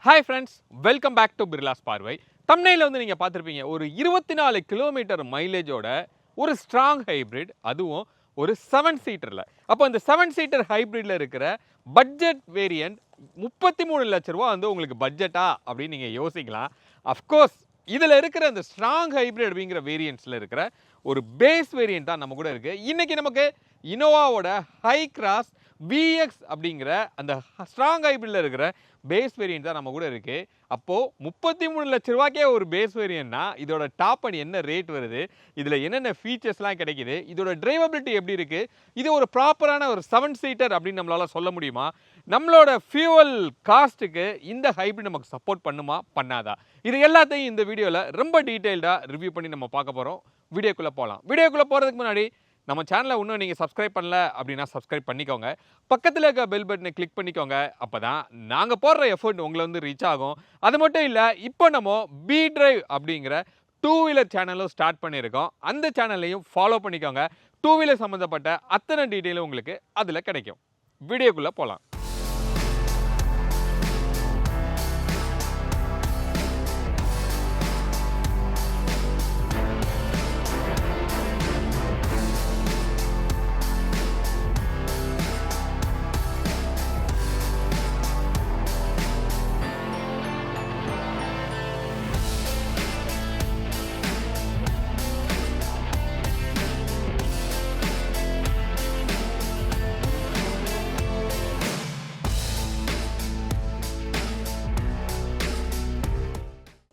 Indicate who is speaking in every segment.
Speaker 1: Hi friends, welcome back to பிர்லாஸ் பார்வை. தம்ப்நெயில்ல வந்து நீங்கள் பார்த்துருப்பீங்க, ஒரு 24 கிலோமீட்டர் மைலேஜோட ஒரு ஸ்ட்ராங் ஹைப்ரிட், அதுவும் ஒரு 7 சீட்டரில். அப்போ இந்த 7 சீட்டர் ஹைப்ரிட்ல இருக்கிற பட்ஜெட் வேரியன்ட் 33 லட்ச ரூபா வந்து உங்களுக்கு பட்ஜெட்டா அப்படின்னு நீங்கள் யோசிக்கலாம். அஃப்கோர்ஸ் இதில் இருக்கிற அந்த ஸ்ட்ராங் ஹைப்ரிட் அப்படிங்கிற வேரியன்ட்ஸில் இருக்கிற ஒரு பேஸ் வேரியன்ட் தான் நம்ம கூட இருக்குது. இன்றைக்கி நமக்கு இனோவாவோட ஹை கிராஸ் விஎக்ஸ் அப்படிங்கிற அந்த ஸ்ட்ராங் ஹைப்ரிட்ல இருக்கிற பேஸ் வேரியன்ட் தான் நம்ம கூட இருக்கு. அப்போ 33 லட்ச ரூபாய்க்கே ஒரு பேஸ் வேரியன்ட்னா இதோட டாப் அண்ட் என்ன ரேட் வருது, இதுல என்னென்ன ஃபீச்சர்ஸ்லாம் கிடைக்குது, இதோட டிரைவபிலிட்டி எப்படி இருக்கு, இது ஒரு ப்ராப்பரான ஒரு 7 சீட்டர் அப்படின்னு நம்மளால சொல்ல முடியுமா, நம்மளோட ஃபியூவல் காஸ்ட்டுக்கு இந்த ஹைப்ரிட் நமக்கு சப்போர்ட் பண்ணுமா பண்ணாதா, இது எல்லாத்தையும் இந்த வீடியோவில் ரொம்ப டீட்டெயில்டாக ரிவ்யூ பண்ணி நம்ம பார்க்க போகிறோம். வீடியோக்குள்ளே போகலாம். வீடியோக்குள்ளே போகிறதுக்கு முன்னாடி நம்ம சேனலை இன்னும் நீங்கள் சப்ஸ்கிரைப் பண்ணல அப்படின்னா சப்ஸ்கிரைப் பண்ணிக்கோங்க. பக்கத்தில் இருக்க பெல் பட்டனை கிளிக் பண்ணிக்கோங்க. அப்போ தான் நாங்கள் போடுற எஃபர்ட் உங்களை வந்து ரீச் ஆகும். அது மட்டும் இல்லை, இப்போ நம்ம பி டிரைவ் அப்படிங்கிற 2 வீலர் சேனலும் ஸ்டார்ட் பண்ணியிருக்கோம். அந்த சேனலையும் ஃபாலோ பண்ணிக்கோங்க. 2 வீலர் சம்மந்தப்பட்ட அத்தனை டீட்டெயிலும் உங்களுக்கு அதில் கிடைக்கும். வீடியோக்குள்ளே போகலாம்.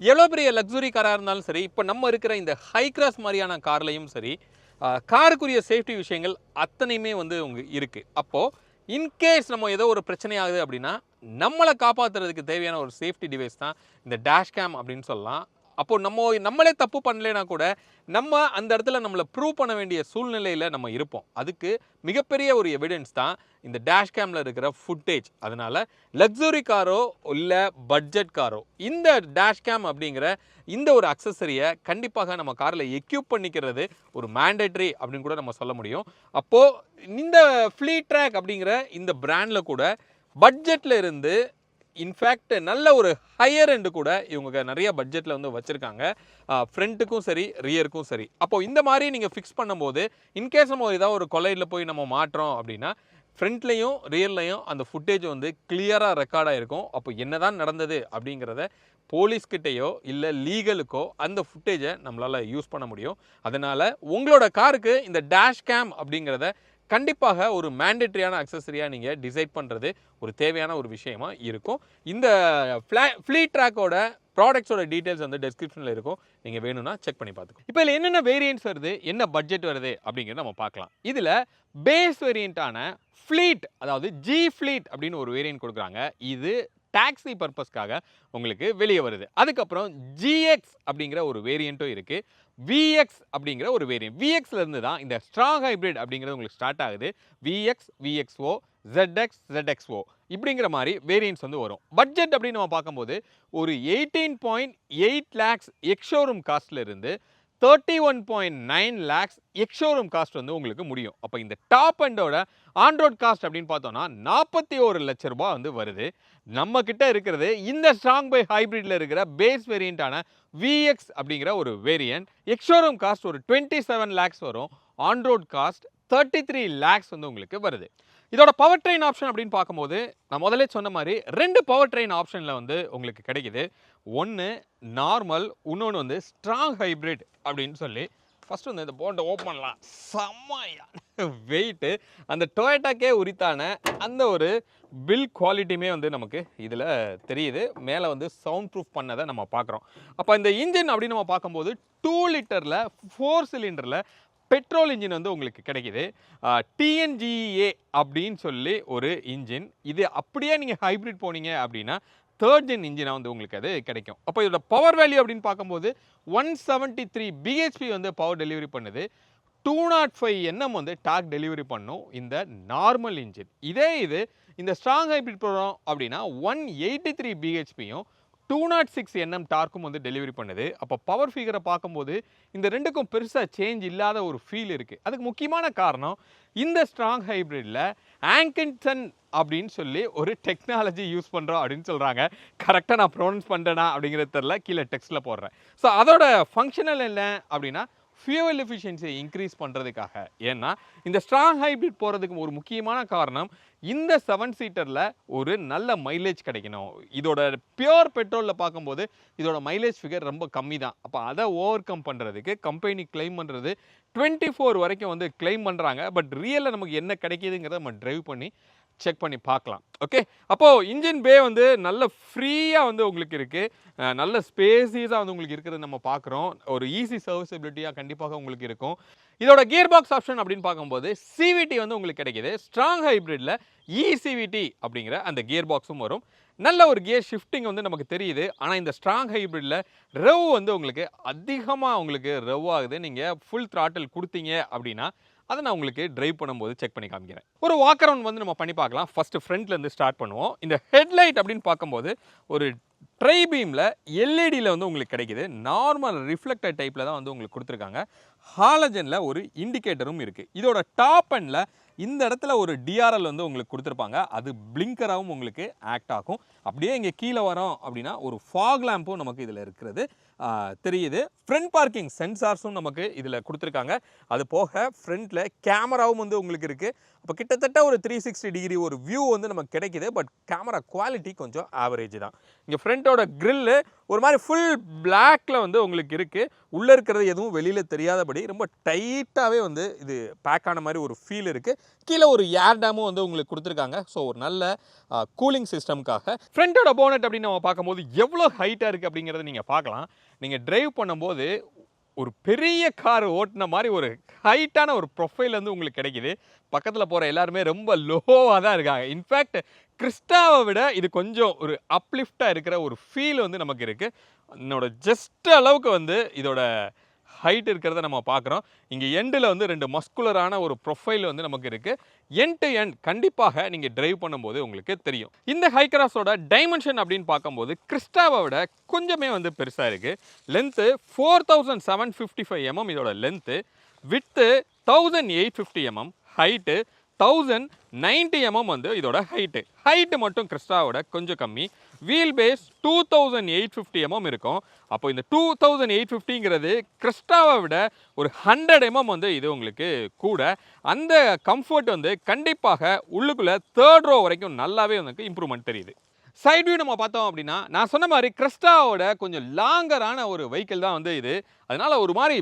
Speaker 1: எவ்வளோ பெரிய லக்ஸுரி காராக இருந்தாலும் சரி, இப்போ நம்ம இருக்கிற இந்த ஹை கிராஸ் மாதிரியான கார்லையும் சரி, காருக்குரிய சேஃப்டி விஷயங்கள் அத்தனையுமே வந்து இருக்குது. அப்போது இன்கேஸ் நம்ம ஏதோ ஒரு பிரச்சனை ஆகுது அப்படின்னா நம்மளை காப்பாற்றுறதுக்கு தேவையான ஒரு சேஃப்டி டிவைஸ் தான் இந்த டேஷ் கேம் அப்படின்னு சொல்லலாம். அப்போது நம்மளே தப்பு பண்ணலைன்னா கூட நம்ம அந்த இடத்துல நம்மளை ப்ரூவ் பண்ண வேண்டிய சூழ்நிலையில் நம்ம இருப்போம். அதுக்கு மிகப்பெரிய ஒரு எவிடன்ஸ் தான் இந்த டேஷ் கேமில் இருக்கிற ஃபுட்டேஜ். அதனால் லக்ஸுரி காரோ இல்லை பட்ஜெட் காரோ இந்த டேஷ் கேம் அப்படிங்கிற இந்த ஒரு அக்சஸரியை கண்டிப்பாக நம்ம காரில் எக்யூப் பண்ணிக்கிறது ஒரு மேண்டேட்ரி அப்படின்னு கூட நம்ம சொல்ல முடியும். அப்போது இந்த ஃப்ளீட் ட்ராக் அப்படிங்கிற இந்த பிராண்டில் கூட பட்ஜெட்டில் இருந்து இன்ஃபேக்ட் நல்ல ஒரு ஹையர் எண்டு கூட இவங்க நிறைய பட்ஜெட்டில் வந்து வச்சுருக்காங்க, ஃப்ரண்ட்டுக்கும் சரி ரியருக்கும் சரி. அப்போது இந்த மாதிரி நீங்கள் ஃபிக்ஸ் பண்ணும்போது இன்கேஸ் நம்ம ஏதாவது ஒரு கொலையில் போய் நம்ம மாட்டுறோம் அப்படின்னா ஃப்ரண்ட்லேயும் ரியர்லையும் அந்த ஃபுட்டேஜ் வந்து கிளியராக ரெக்கார்டாக இருக்கும். அப்போ என்ன தான் நடந்தது அப்படிங்கிறத போலீஸ்கிட்டையோ இல்லை லீகலுக்கோ அந்த ஃபுட்டேஜை நம்மளால் யூஸ் பண்ண முடியும். அதனால் உங்களோட காருக்கு இந்த டேஷ் கேம் அப்படிங்கிறத கண்டிப்பாக ஒரு மேண்டேட்ரியான அக்சஸரியாக நீங்கள் டிசைட் பண்ணுறது ஒரு தேவையான ஒரு விஷயமா இருக்கும். இந்த ஃப்ளீட் ட்ராக்கோட ப்ராடக்ட்ஸோட டீட்டெயில்ஸ் வந்து டெஸ்கிரிப்ஷனில் இருக்கும், நீங்கள் வேணும்னா செக் பண்ணி பார்த்துக்கோங்க. இப்போ இதில் என்னென்ன வேரியன்ட்ஸ் வருது, என்ன பட்ஜெட் வருது அப்படிங்கிறத நம்ம பார்க்கலாம். இதில் பேஸ் வேரியண்ட்டான ஃப்ளீட், அதாவது ஜி ஃப்ளீட் அப்படின்னு ஒரு வேரியன்ட் கொடுக்குறாங்க. இது டாக்ஸி பர்பஸ்க்காக உங்களுக்கு வெளியே வருது. அதுக்கப்புறம் ஜிஎக்ஸ் அப்படிங்கிற ஒரு வேரியண்ட்டும் இருக்குது. விஎக்ஸ் அப்படிங்கிற ஒரு வேரியன்ட், விஎக்ஸ்ல இருந்து தான் இந்த ஸ்ட்ராங் ஹைப்ரிட் அப்படிங்கிறது உங்களுக்கு ஸ்டார்ட் ஆகுது. விஎக்ஸ், விஎக்ஸ்ஓ, ZX, ZXO இப்படிங்கிற மாதிரி வேரியன்ட்ஸ் வந்து வரும். பட்ஜெட் அப்படின்னு நம்ம பார்க்கும்போது ஒரு 18.8 லேக்ஸ் எக்ஸ்ஷோரூம் காஸ்ட்ல இருந்து 31.9 லேக்ஸ் எக்ஸ்ஷோரூம் காஸ்ட் வந்து உங்களுக்கு முடியும். அப்போ இந்த டாப் அண்டோட ஆன்ரோட் காஸ்ட் அப்படின்னு பார்த்தோம்னா 41 லட்ச ரூபாய் வந்து வருது. நம்ம கிட்ட இருக்கிறது இந்த ஸ்ட்ராங் பை ஹைப்ரிட்ல இருக்கிற பேஸ் வேரியண்டான விஎக்ஸ் அப்படிங்கிற ஒரு வேரியன்ட். எக்ஸ்ஷோரூம் காஸ்ட் ஒரு 27 லேக்ஸ் வரும். ஆன்ரோட் காஸ்ட் 33 லேக்ஸ் வந்து உங்களுக்கு வருது. இதோட பவர் ட்ரெயின் ஆப்ஷன் அப்படின்னு பார்க்கும்போது நான் முதல்ல சொன்ன மாதிரி 2 பவர் ட்ரெயின் ஆப்ஷனில் வந்து உங்களுக்கு கிடைக்குது. ஒன்று நார்மல், இன்னொன்று வந்து ஸ்ட்ராங் ஹைப்ரிட் அப்படின்னு சொல்லி. ஃபஸ்ட்டு வந்து இந்த போர்ட்டை ஓப்பன் பண்ணலாம். செம்மையான வெயிட்டு, அந்த டொயோட்டாக்கே உரித்தான அந்த ஒரு பில் குவாலிட்டியுமே வந்து நமக்கு இதில் தெரியுது. மேலே வந்து சவுண்ட் ப்ரூஃப் பண்ணதை நம்ம பார்க்குறோம். அப்போ இந்த இன்ஜின் அப்படின்னு நம்ம பார்க்கும்போது 2 லிட்டரில் 4 சிலிண்டரில் பெட்ரோல் இன்ஜின் வந்து உங்களுக்கு கிடைக்குது. டிஎன்ஜிஏ அப்படின்னு சொல்லி ஒரு இன்ஜின். இது அப்படியே நீங்கள் ஹைப்ரிட் போனீங்க அப்படின்னா 3rd ஜென் இன்ஜினாக வந்து உங்களுக்கு அது கிடைக்கும். அப்போ இதோட பவர் வேல்யூ அப்படின்னு பார்க்கும்போது 173 பிஹெச்பி வந்து பவர் டெலிவரி பண்ணுது. 205 Nm வந்து டார்க் டெலிவரி பண்ணும் இந்த நார்மல் இன்ஜின். இது இந்த ஸ்ட்ராங் ஹைப்ரிட் போகிறோம் அப்படின்னா 183 பிஹெச்பியும் 206 Nm டார்க்கும் வந்து டெலிவரி பண்ணுது. அப்போ பவர் ஃபிகரை பார்க்கும்போது இந்த ரெண்டுக்கும் பெருசாக சேஞ்ச் இல்லாத ஒரு ஃபீல் இருக்குது. அதுக்கு முக்கியமான காரணம் இந்த ஸ்ட்ராங் ஹைப்ரிட்டில் ஆங்கன்சன் அப்படின்னு சொல்லி ஒரு டெக்னாலஜி யூஸ் பண்ணுறோம் அப்படின்னு சொல்கிறாங்க. கரெக்டாக நான் ப்ரொனவுன்ஸ் பண்ணுறேனா அப்படிங்கிறது தெரில, கீழே டெக்ஸ்ட்டில் போடுறேன். ஸோ அதோட ஃபங்க்ஷனல் என்ன அப்படின்னா ஃபியூவல் எஃபிஷியன்சியை இன்க்ரீஸ் பண்ணுறதுக்காக. ஏன்னா இந்த ஸ்ட்ராங் ஹைப்ரிட் போகிறதுக்கு ஒரு முக்கியமான காரணம் இந்த 7 சீட்டரில் ஒரு நல்ல மைலேஜ் கிடைக்கணும். இதோட பியோர் பெட்ரோலில் பார்க்கும்போது இதோட மைலேஜ் ஃபிகர் ரொம்ப கம்மி தான். அப்போ அதை ஓவர் கம் பண்ணுறதுக்கு கம்பெனி கிளைம் பண்ணுறது 24 வரைக்கும் வந்து கிளைம் பண்ணுறாங்க. பட் ரியலில் நமக்கு என்ன கிடைக்கிதுங்கிறத நம்ம ட்ரைவ் பண்ணி செக் பண்ணி பார்க்கலாம். ஓகே, அப்போது இன்ஜின் பே வந்து நல்ல ஃப்ரீயாக வந்து உங்களுக்கு இருக்குது, நல்ல ஸ்பேசியஸாக வந்து உங்களுக்கு இருக்கிறது நம்ம பார்க்குறோம். ஒரு ஈஸி சர்வீசபிலிட்டியாக கண்டிப்பாக உங்களுக்கு இருக்கும். இதோட கியர் பாக்ஸ் ஆப்ஷன் அப்படின்னு பார்க்கும்போது சிவிடி வந்து உங்களுக்கு கிடைக்கிது. ஸ்ட்ராங் ஹைப்ரிட்டில் இசிவிடி அப்படிங்கிற அந்த கியர் பாக்ஸும் வரும். நல்ல ஒரு கியர் ஷிஃப்டிங் வந்து நமக்கு தெரியுது. ஆனால் இந்த ஸ்ட்ராங் ஹைப்ரிட்டில் ரெவ் வந்து உங்களுக்கு அதிகமாக உங்களுக்கு ரெவ் ஆகுது. நீங்கள் ஃபுல் த்ராட்டில் கொடுத்தீங்க அப்படின்னா அதை நான் உங்களுக்கு டிரைவ் பண்ணும்போது செக் பண்ணி காமிக்கிறேன். ஒரு வாக் அரவுண்ட் வந்து நம்ம பண்ணி பார்க்கலாம். ஃபஸ்ட்டு ஃப்ரண்ட்லேருந்து ஸ்டார்ட் பண்ணுவோம். இந்த ஹெட்லைட் அப்படின்னு பார்க்கும்போது ஒரு ட்ரை பீமில் எல்இடியில் வந்து உங்களுக்கு கிடைக்கிது. நார்மல் ரிஃப்ளெக்டர் டைப்பில் தான் வந்து உங்களுக்கு கொடுத்துருக்காங்க. ஹாலஜனில் ஒரு இண்டிகேட்டரும் இருக்குது. இதோட டாப் அண்டில் இந்த இடத்துல ஒரு டிஆர்எல் வந்து உங்களுக்கு கொடுத்துருப்பாங்க. அது பிளிங்கராகவும் உங்களுக்கு ஆக்ட் ஆகும். அப்படியே இங்கே கீழே வரோம் அப்படின்னா ஒரு ஃபாக் லேம்பும் நமக்கு இதில் இருக்கிறது தெரியுது. ஃப்ரண்ட் பார்க்கிங் சென்சார்ஸும் நமக்கு இதில் கொடுத்துருக்காங்க. அது போக ஃப்ரண்ட்டில் கேமராவும் வந்து உங்களுக்கு இருக்குது. அப்போ கிட்டத்தட்ட ஒரு 360 டிகிரி ஒரு வியூ வந்து நமக்கு கிடைக்கிது. பட் கேமரா குவாலிட்டி கொஞ்சம் ஆவரேஜ் தான். இங்கே ஃப்ரண்ட்டோட கிரில்லு ஒரு மாதிரி ஃபுல் பிளாக்ல வந்து உங்களுக்கு இருக்குது. உள்ளே இருக்கிறது எதுவும் வெளியில் தெரியாதபடி ரொம்ப டைட்டாகவே வந்து இது பேக் ஆன மாதிரி ஒரு ஃபீல் இருக்குது. கீழே ஒரு ஏர் டேமும் வந்து உங்களுக்கு கொடுத்துருக்காங்க. ஸோ ஒரு நல்ல கூலிங் சிஸ்டம்காக. ஃப்ரண்ட்டோட போனட் அப்படின்னு நம்ம பார்க்கும்போது எவ்வளோ ஹைட்டாக இருக்குது அப்படிங்கிறத நீங்கள் பார்க்கலாம். நீங்கள் டிரைவ் பண்ணும்போது ஒரு பெரிய கார் ஓட்டின மாதிரி ஒரு ஹைட்டான ஒரு ப்ரொஃபைல் வந்து உங்களுக்கு கிடைக்கிது. பக்கத்தில் போகிற எல்லாருமே ரொம்ப லோவாக தான் இருக்காங்க. இன்ஃபேக்ட் கிறிஸ்டாவை விட இது கொஞ்சம் ஒரு அப்லிஃப்டாக இருக்கிற ஒரு ஃபீல் வந்து நமக்கு இருக்குது. என்னோட ஜஸ்ட் அளவுக்கு வந்து இதோட ஹைட் இருக்கிறத நம்ம பார்க்குறோம். இங்கே எண்டில் வந்து 2 மஸ்குலரான ஒரு ப்ரொஃபைல் வந்து நமக்கு இருக்குது. எண்ட் டு எண்ட் கண்டிப்பாக நீங்கள் டிரைவ் பண்ணும்போது உங்களுக்கு தெரியும். இந்த ஹைக்ராஸோட டைமென்ஷன் அப்படின்னு பார்க்கும்போது கிறிஸ்டாவை விட கொஞ்சமே வந்து பெருசாக இருக்குது. லென்த்து 4755 mm இதோட length, with 1850 mm, height 1090 mm வந்து இதோட ஹைட்டு மட்டும் கிறிஸ்டாவோட கொஞ்சம் கம்மி. வீல் பேஸ் 2850 mm இருக்கும். அப்போ இந்த 2850ங்கிறது கிறிஸ்டாவை விட ஒரு 100 mm வந்து இது உங்களுக்கு கூட. அந்த கம்ஃபர்ட் வந்து கண்டிப்பாக உள்ளுக்குள்ளே 3rd row வரைக்கும் நல்லாவே வந்து இம்ப்ரூவ்மெண்ட் தெரியுது. சைட் வியூ நம்ம பார்த்தோம் அப்படின்னா நான் சொன்ன மாதிரி கிறிஸ்டாவோட கொஞ்சம் லாங்கரான ஒரு வெஹிக்கிள் தான் வந்து இது. அதனால ஒரு மாதிரி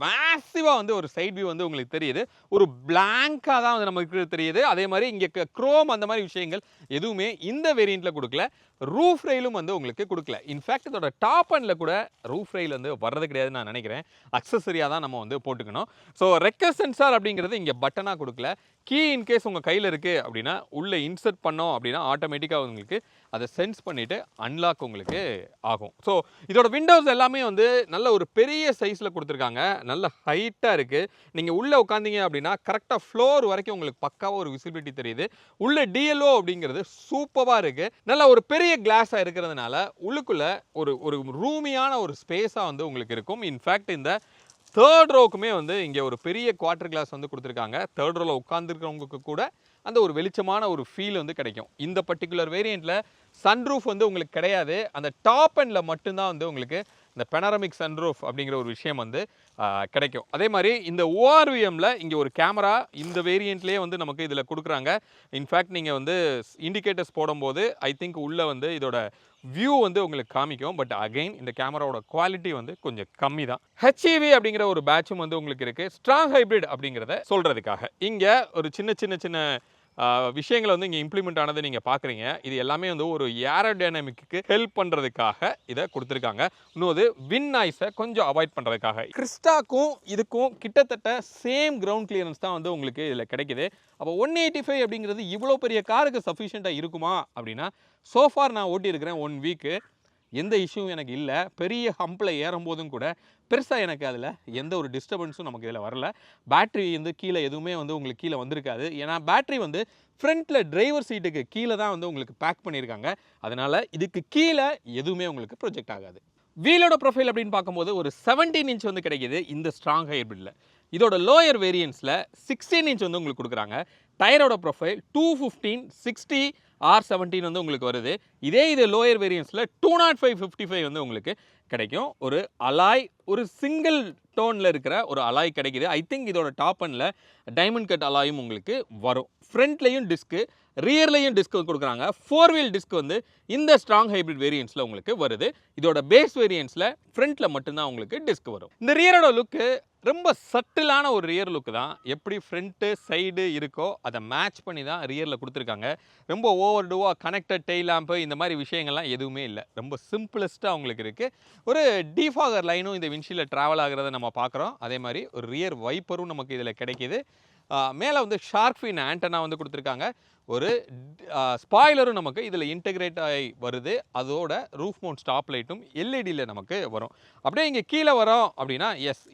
Speaker 1: மேசிவாக வந்து ஒரு சைட் வியூ வந்து உங்களுக்கு தெரியுது. ஒரு பிளாங்காக தான் வந்து நமக்கு தெரியுது. அதே மாதிரி இங்கே க்ரோம் அந்த மாதிரி விஷயங்கள் எதுவுமே இந்த வேரியண்ட்டில் கொடுக்கல. ரூஃப் ரெயிலும் வந்து உங்களுக்கு கொடுக்கல. இன்ஃபேக்ட் இதோட டாப் அண்டில் கூட ரூஃப் ரெயில் வந்து வர்றது கிடையாதுன்னு நான் நினைக்கிறேன். அக்சஸரியாக தான் நம்ம வந்து போட்டுக்கணும். ஸோ ரெக்கர் சென்சார் அப்படிங்கிறது இங்கே பட்டனாக கொடுக்கல. கீ இன்கேஸ் உங்கள் கையில் இருக்குது அப்படின்னா உள்ளே இன்சர்ட் பண்ணோம் அப்படின்னா ஆட்டோமேட்டிக்காக உங்களுக்கு அதை சென்ஸ் பண்ணிவிட்டு அன்லாக் உங்களுக்கு ஆகும். ஸோ இதோட விண்டோஸ் எல்லாமே வந்து நல்ல ஒரு பெரிய சைஸில் கொடுத்துருக்காங்க. நல்ல ஹைட்டாக இருக்குது. நீங்கள் உள்ளே உட்காந்தீங்க அப்படின்னா கரெக்டாக ஃப்ளோர் வரைக்கும் உங்களுக்கு பக்காவாக ஒரு விசிபிலிட்டி தெரியுது. உள்ள டிஎல்ஓ அப்படிங்கிறது சூப்பராக இருக்குது. நல்ல ஒரு பெரிய கிளாஸாக இருக்கிறதுனால உள்ளுக்குள்ளே ஒரு ரூமியான ஒரு ஸ்பேஸாக வந்து உங்களுக்கு இருக்கும். இன்ஃபேக்ட் இந்த 3rd ரோக்குமே வந்து இங்கே ஒரு பெரிய குவார்டர் கிளாஸ் வந்து கொடுத்துருக்காங்க. 3rd ரோவில் உட்காந்துருக்கிறவங்களுக்கு கூட அந்த ஒரு வெளிச்சமான ஒரு ஃபீல் வந்து கிடைக்கும். இந்த பர்டிகுலர் வேரியண்ட்டில் சன்ரூஃப் வந்து உங்களுக்கு கிடையாது. அந்த டாப் எண்டில் மட்டும்தான் வந்து உங்களுக்கு இந்த பெனரமிக் சன்ரூஃப் அப்படிங்கிற ஒரு விஷயம் வந்து கிடைக்கும். அதே மாதிரி இந்த ஓஆர்விஎம்மில் இங்கே ஒரு கேமரா இந்த வேரியண்ட்லேயே வந்து நமக்கு இதில் கொடுக்குறாங்க. இன்ஃபேக்ட் நீங்கள் வந்து இண்டிகேட்டர்ஸ் போடும்போது ஐ திங்க் உள்ளே வந்து இதோட வியூ வந்து உங்களுக்கு காமிக்கும். பட் அகைன் இந்த கேமராவோட குவாலிட்டி வந்து கொஞ்சம் கம்மி தான். ஹெச்இவி அப்படிங்கிற ஒரு பேட்சும் வந்து உங்களுக்கு இருக்குது. ஸ்ட்ராங் ஹைப்ரிட் அப்படிங்கிறத சொல்கிறதுக்காக இங்கே ஒரு சின்ன விஷயங்களை வந்து இங்கே இம்ப்ளிமெண்ட் ஆனதை நீங்கள் பார்க்குறீங்க. இது எல்லாமே வந்து ஒரு ஏரோடைனமிக்கு ஹெல்ப் பண்ணுறதுக்காக இதை கொடுத்துருக்காங்க. இன்னொரு வின் நாய்ஸை கொஞ்சம் அவாய்ட் பண்ணுறதுக்காக. கிறிஸ்டாக்கும் இதுக்கும் கிட்டத்தட்ட சேம் கிரவுண்ட் கிளியரன்ஸ் தான் வந்து உங்களுக்கு இதில் கிடைக்குது. அப்போ 185 அப்படிங்கிறது இவ்வளோ பெரிய காருக்கு சஃபிஷியண்ட்டாக இருக்குமா அப்படின்னா சோஃபார் நான் ஓட்டியிருக்கிறேன் 1 வீக்கு. எந்த இஷ்யூவும் எனக்கு இல்லை. பெரிய ஹம்பில் ஏறும்போதும் கூட பெருசாக எனக்கு அதில் எந்த ஒரு டிஸ்டர்பன்ஸும் நமக்கு இதில் வரல. பேட்ரி வந்து கீழே எதுவுமே வந்து உங்களுக்கு கீழே வந்திருக்காது. ஏன்னா பேட்ரி வந்து ஃப்ரண்ட்டில் டிரைவர் சீட்டுக்கு கீழே தான் வந்து உங்களுக்கு பேக் பண்ணியிருக்காங்க. அதனால் இதுக்கு கீழே எதுவுமே உங்களுக்கு ப்ரொஜெக்ட் ஆகாது. வீலோட ப்ரொஃபைல் அப்படின்னு பார்க்கும்போது ஒரு 17 இன்ச் வந்து கிடைக்கிது இந்த ஸ்ட்ராங் ஹைப்ரிட்ல. இதோட லோயர் வேரியன்ஸில் 16 இன்ச் வந்து உங்களுக்கு கொடுக்குறாங்க. டயரோட ப்ரொஃபைல் 215 60 R17 வந்து உங்களுக்கு வருது. இது லோயர் வேரியன்ஸில் 205/55 வந்து உங்களுக்கு கிடைக்கும். ஒரு அலாய், ஒரு சிங்கிள் டோனில் இருக்கிற ஒரு அலாய் கிடைக்குது. ஐ திங்க் இதோட டாப் அண்டில் டைமண்ட் கட் அலாயும் உங்களுக்கு வரும். ஃப்ரண்ட்லேயும் டிஸ்க்கு, ரியர்லேயும் டிஸ்க் கொடுக்குறாங்க. 4 வீல் டிஸ்க் வந்து இந்த ஸ்ட்ராங் ஹைப்ரிட் வேரியன்ஸில் உங்களுக்கு வருது. இதோட பேஸ் வேரியன்ஸில் ஃப்ரண்ட்டில் மட்டும்தான் உங்களுக்கு டிஸ்க் வரும். இந்த ரியரோட லுக்கு ரொம்ப சட்டிலான ஒரு ரியர் லுக்கு தான். எப்படி ஃப்ரண்ட்டு சைடு இருக்கோ அதை மேட்ச் பண்ணி தான் ரியரில் கொடுத்துருக்காங்க. ரொம்ப ஓவர் டூவாக கனெக்டட் டெயில் லேம்ப்பு இந்த மாதிரி விஷயங்கள்லாம் எதுவுமே இல்லை. ரொம்ப சிம்பிளஸ்ட்டாக உங்களுக்கு இருக்குது. ஒரு டீஃபாகர் லைனும் இந்த விண்ட்ஷீல்டில் ட்ராவல் ஆகிறத நம்ம பார்க்குறோம். அதே மாதிரி ஒரு ரியர் வைப்பரும் நமக்கு இதில் கிடைக்கிது. மேலே வந்து ஷார்க் ஃபின் ஆண்டனா வந்து கொடுத்துருக்காங்க. ஒரு ஸ்பாய்லரும் நமக்கு இதில் இன்டெகிரேட் ஆகி வருது. அதோட ரூஃப் மவுண்ட் ஸ்டாப் லைட்டும் எல்இடியில் நமக்கு வரும். அப்படியே இங்கே கீழே வரோம் அப்படின்னா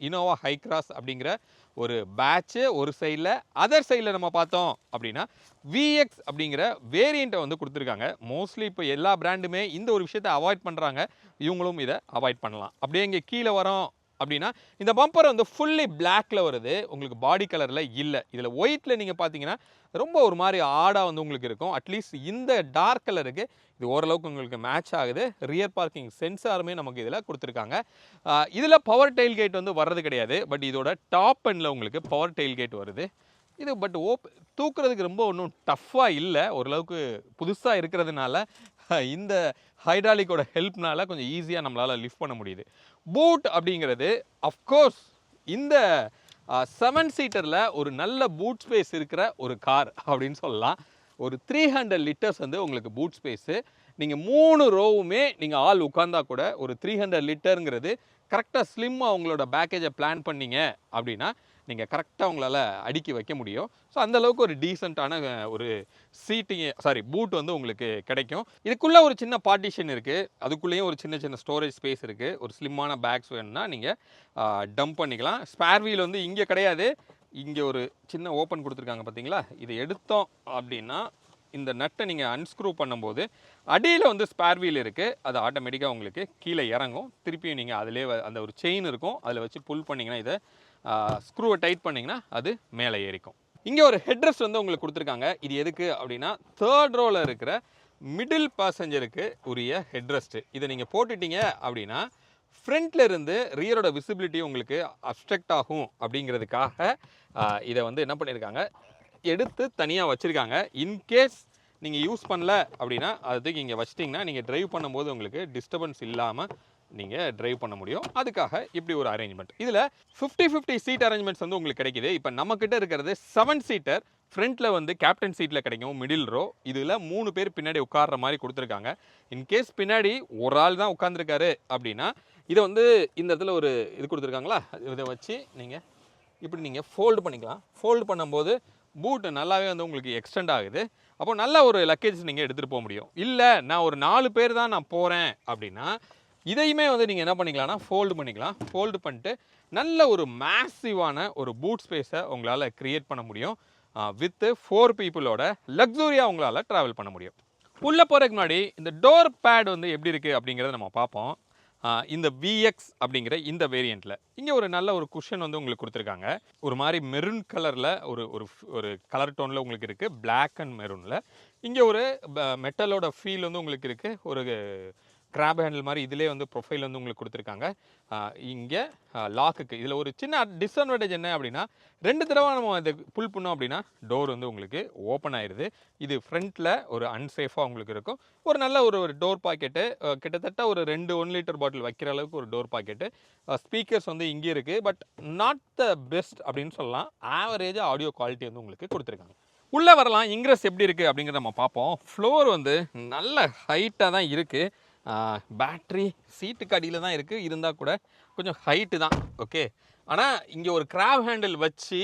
Speaker 1: இனோவா ஹை கிராஸ் அப்படிங்கிற ஒரு பேட்ச்சு ஒரு சைடில், அதர் சைடில் நம்ம பார்த்தோம் அப்படின்னா விஎக்ஸ் அப்படிங்கிற வேரியண்ட்டை வந்து கொடுத்துருக்காங்க. மோஸ்ட்லி இப்போ எல்லா பிராண்டுமே இந்த ஒரு விஷயத்தை அவாய்ட் பண்ணுறாங்க. இவங்களும் இதை அவாய்ட் பண்ணலாம். அப்படியே இங்கே கீழே வரோம் அப்படின்னா இந்த பம்பர் வந்து ஃபுல்லி பிளாக்ல வருது. உங்களுக்கு பாடி கலரில் இல்லை. இதில் ஒயிட்டில் நீங்கள் பார்த்தீங்கன்னா ரொம்ப ஒரு மாதிரி ஆடாக வந்து உங்களுக்கு இருக்கும். அட்லீஸ்ட் இந்த டார்க் கலருக்கு இது ஓரளவுக்கு உங்களுக்கு மேட்ச் ஆகுது. ரியர் பார்க்கிங் சென்சாருமே நமக்கு இதில் கொடுத்துருக்காங்க. இதில் பவர் டெயில் கேட் வந்து வர்றது கிடையாது. பட் இதோட டாப் எண்டில் உங்களுக்கு பவர் டெயில் கேட் வருது. இது பட் தூக்குறதுக்கு ரொம்ப ஒன்றும் டஃப்பாக இல்லை. ஓரளவுக்கு புதுசாக இருக்கிறதுனால இந்த ஹைட்ராலிக்கோட ஹெல்ப்னால கொஞ்சம் ஈஸியாக நம்மளால் லிஃப்ட் பண்ண முடியுது. பூட் அப்படிங்கிறது அஃப்கோர்ஸ் இந்த 7 சீட்டரில் ஒரு நல்ல பூட் ஸ்பேஸ் இருக்கிற ஒரு கார் அப்படின்னு சொல்லலாம். ஒரு 300 லிட்டர்ஸ் வந்து உங்களுக்கு பூட் ஸ்பேஸு. நீங்கள் 3 ரோவுமே நீங்கள் ஆள் உட்காந்தா கூட ஒரு 300 லிட்டருங்கிறது கரெக்டாக ஸ்லிம்மாக உங்களோட பேக்கேஜை பிளான் பண்ணிங்க அப்படின்னா நீங்கள் கரெக்டாக உங்களால் அடுக்கி வைக்க முடியும். ஸோ அந்தளவுக்கு ஒரு டீசெண்டான ஒரு பூட் வந்து உங்களுக்கு கிடைக்கும். இதுக்குள்ளே ஒரு சின்ன பார்ட்டிஷன் இருக்குது. அதுக்குள்ளேயும் ஒரு சின்ன சின்ன ஸ்டோரேஜ் ஸ்பேஸ் இருக்குது. ஒரு ஸ்லிம்மான பேக்ஸ் வேணும்னா நீங்கள் டம்ப் பண்ணிக்கலாம். ஸ்பேர் வீல் வந்து இங்கே கிடையாது. இங்கே ஒரு சின்ன ஓப்பன் கொடுத்துருக்காங்க பார்த்தீங்களா? இதை எடுத்தோம் அப்படின்னா இந்த நட்டை நீங்கள் அன்ஸ்க்ரூ பண்ணும்போது அடியில் வந்து ஸ்பேர் வீல் இருக்குது. அது ஆட்டோமேட்டிக்காக உங்களுக்கு கீழே இறங்கும். திருப்பியும் நீங்கள் அதிலே அந்த ஒரு செயின் இருக்கும், அதில் வச்சு புல் பண்ணிங்கன்னா இதை ஸ்க்ரூவை டைட் பண்ணிங்கன்னா அது மேலே ஏறிக்கும். இங்கே ஒரு ஹெட்ரெஸ்ட் வந்து உங்களுக்கு கொடுத்துருக்காங்க. இது எதுக்கு அப்படின்னா 3rd ரோவில் இருக்கிற மிடில் பேசஞ்சருக்கு உரிய ஹெட்ரெஸ்ட்டு. இதை நீங்கள் போட்டுட்டீங்க அப்படின்னா ஃப்ரண்ட்டில் இருந்து ரியரோட விசிபிலிட்டி உங்களுக்கு அப்ஸ்ட்ரக்ட் ஆகும் அப்படிங்கிறதுக்காக இதை வந்து என்ன பண்ணியிருக்காங்க, எடுத்து தனியாக வச்சுருக்காங்க. இன்கேஸ் நீங்கள் யூஸ் பண்ணல அப்படின்னா அதுக்கு இங்கே வச்சிட்டிங்கன்னா நீங்கள் ட்ரைவ் பண்ணும்போது உங்களுக்கு டிஸ்டர்பன்ஸ் இல்லாமல் நீங்கள் ட்ரைவ் பண்ண முடியும். அதுக்காக இப்படி ஒரு அரேஞ்ச்மெண்ட். இதில் 50-50 சீட் அரேஞ்ச்மெண்ட்ஸ் வந்து உங்களுக்கு கிடைக்குது. இப்போ நம்மக்கிட்ட இருக்கிறது 7 சீட்டர். ஃப்ரண்ட்டில் வந்து கேப்டன் சீட்டில் கிடைக்கும், மிடில் ரோ. இதில் 3 பேர் பின்னாடி உட்கார்ற மாதிரி கொடுத்துருக்காங்க. இன்கேஸ் பின்னாடி ஒரு ஆள் தான் உட்காந்துருக்காரு அப்படின்னா இதை வந்து இந்த இடத்துல ஒரு இது கொடுத்துருக்காங்களா, இதை வச்சு நீங்கள் இப்படி நீங்கள் ஃபோல்டு பண்ணிக்கலாம். ஃபோல்டு பண்ணும்போது பூட்டு நல்லாவே வந்து உங்களுக்கு எக்ஸ்டெண்ட் ஆகுது. அப்போ நல்ல ஒரு லக்கேஜ் நீங்கள் எடுத்துகிட்டு போக முடியும். இல்லை நான் ஒரு 4 பேர் தான் நான் போகிறேன் அப்படின்னா இதையுமே வந்து நீங்கள் என்ன பண்ணிக்கலாம்னா ஃபோல்டு பண்ணிக்கலாம். ஃபோல்டு பண்ணிட்டு நல்ல ஒரு மேசிவான ஒரு பூட் ஸ்பேஸை உங்களால் க்ரியேட் பண்ண முடியும். வித்து 4 பீப்புளோட லக்ஸூரியாக உங்களால் ட்ராவல் பண்ண முடியும். உள்ளே போகிறதுக்கு முன்னாடி இந்த டோர் பேட் வந்து எப்படி இருக்குது அப்படிங்கிறத நம்ம பார்ப்போம். இந்த விஎக்ஸ் அப்படிங்கிற இந்த வேரியண்ட்டில் இங்கே ஒரு நல்ல ஒரு குஷன் வந்து உங்களுக்கு கொடுத்துருக்காங்க. ஒரு மாதிரி மெரூன் கலரில் ஒரு கலர் டோனில் உங்களுக்கு இருக்குது, பிளாக் அண்ட் மெரூனில். இங்கே ஒரு மெட்டலோட ஃபீல் வந்து உங்களுக்கு இருக்குது. ஒரு கிராப் ஹேண்டில் மாதிரி இதிலே வந்து ப்ரொஃபைல் வந்து உங்களுக்கு கொடுத்துருக்காங்க. இங்கே லாக்குக்கு இதில் ஒரு சின்ன டிஸ்அட்வான்டேஜ் என்ன அப்படின்னா 2 தடவை நம்ம இதை புல் பண்ணோம் அப்படின்னா டோர் வந்து உங்களுக்கு ஓப்பன் ஆயிடுது. இது ஃப்ரண்ட்டில் ஒரு அன்சேஃபாக உங்களுக்கு இருக்கும். ஒரு நல்ல ஒரு டோர் பாக்கெட்டு, கிட்டத்தட்ட ஒரு 2 1 லிட்டர் பாட்டில் வைக்கிற அளவுக்கு ஒரு டோர் பாக்கெட்டு. ஸ்பீக்கர்ஸ் வந்து இங்கே இருக்குது. பட் நாட் த பெஸ்ட் அப்படின்னு சொல்லலாம். ஆவரேஜாக ஆடியோ குவாலிட்டி வந்து உங்களுக்கு கொடுத்துருக்காங்க. உள்ளே வரலாம். இன்க்ரெஸ் எப்படி இருக்குது அப்படிங்கிறத நம்ம பார்ப்போம். ஃப்ளோர் வந்து நல்ல ஹைட்டாக தான் இருக்குது. பேட்ரி சீட்டுக்கு அடியில் தான் இருக்குது, இருந்தால் கூட கொஞ்சம் ஹைட்டு தான். ஓகே, ஆனால் இங்கே ஒரு கிராப் ஹேண்டில் வச்சு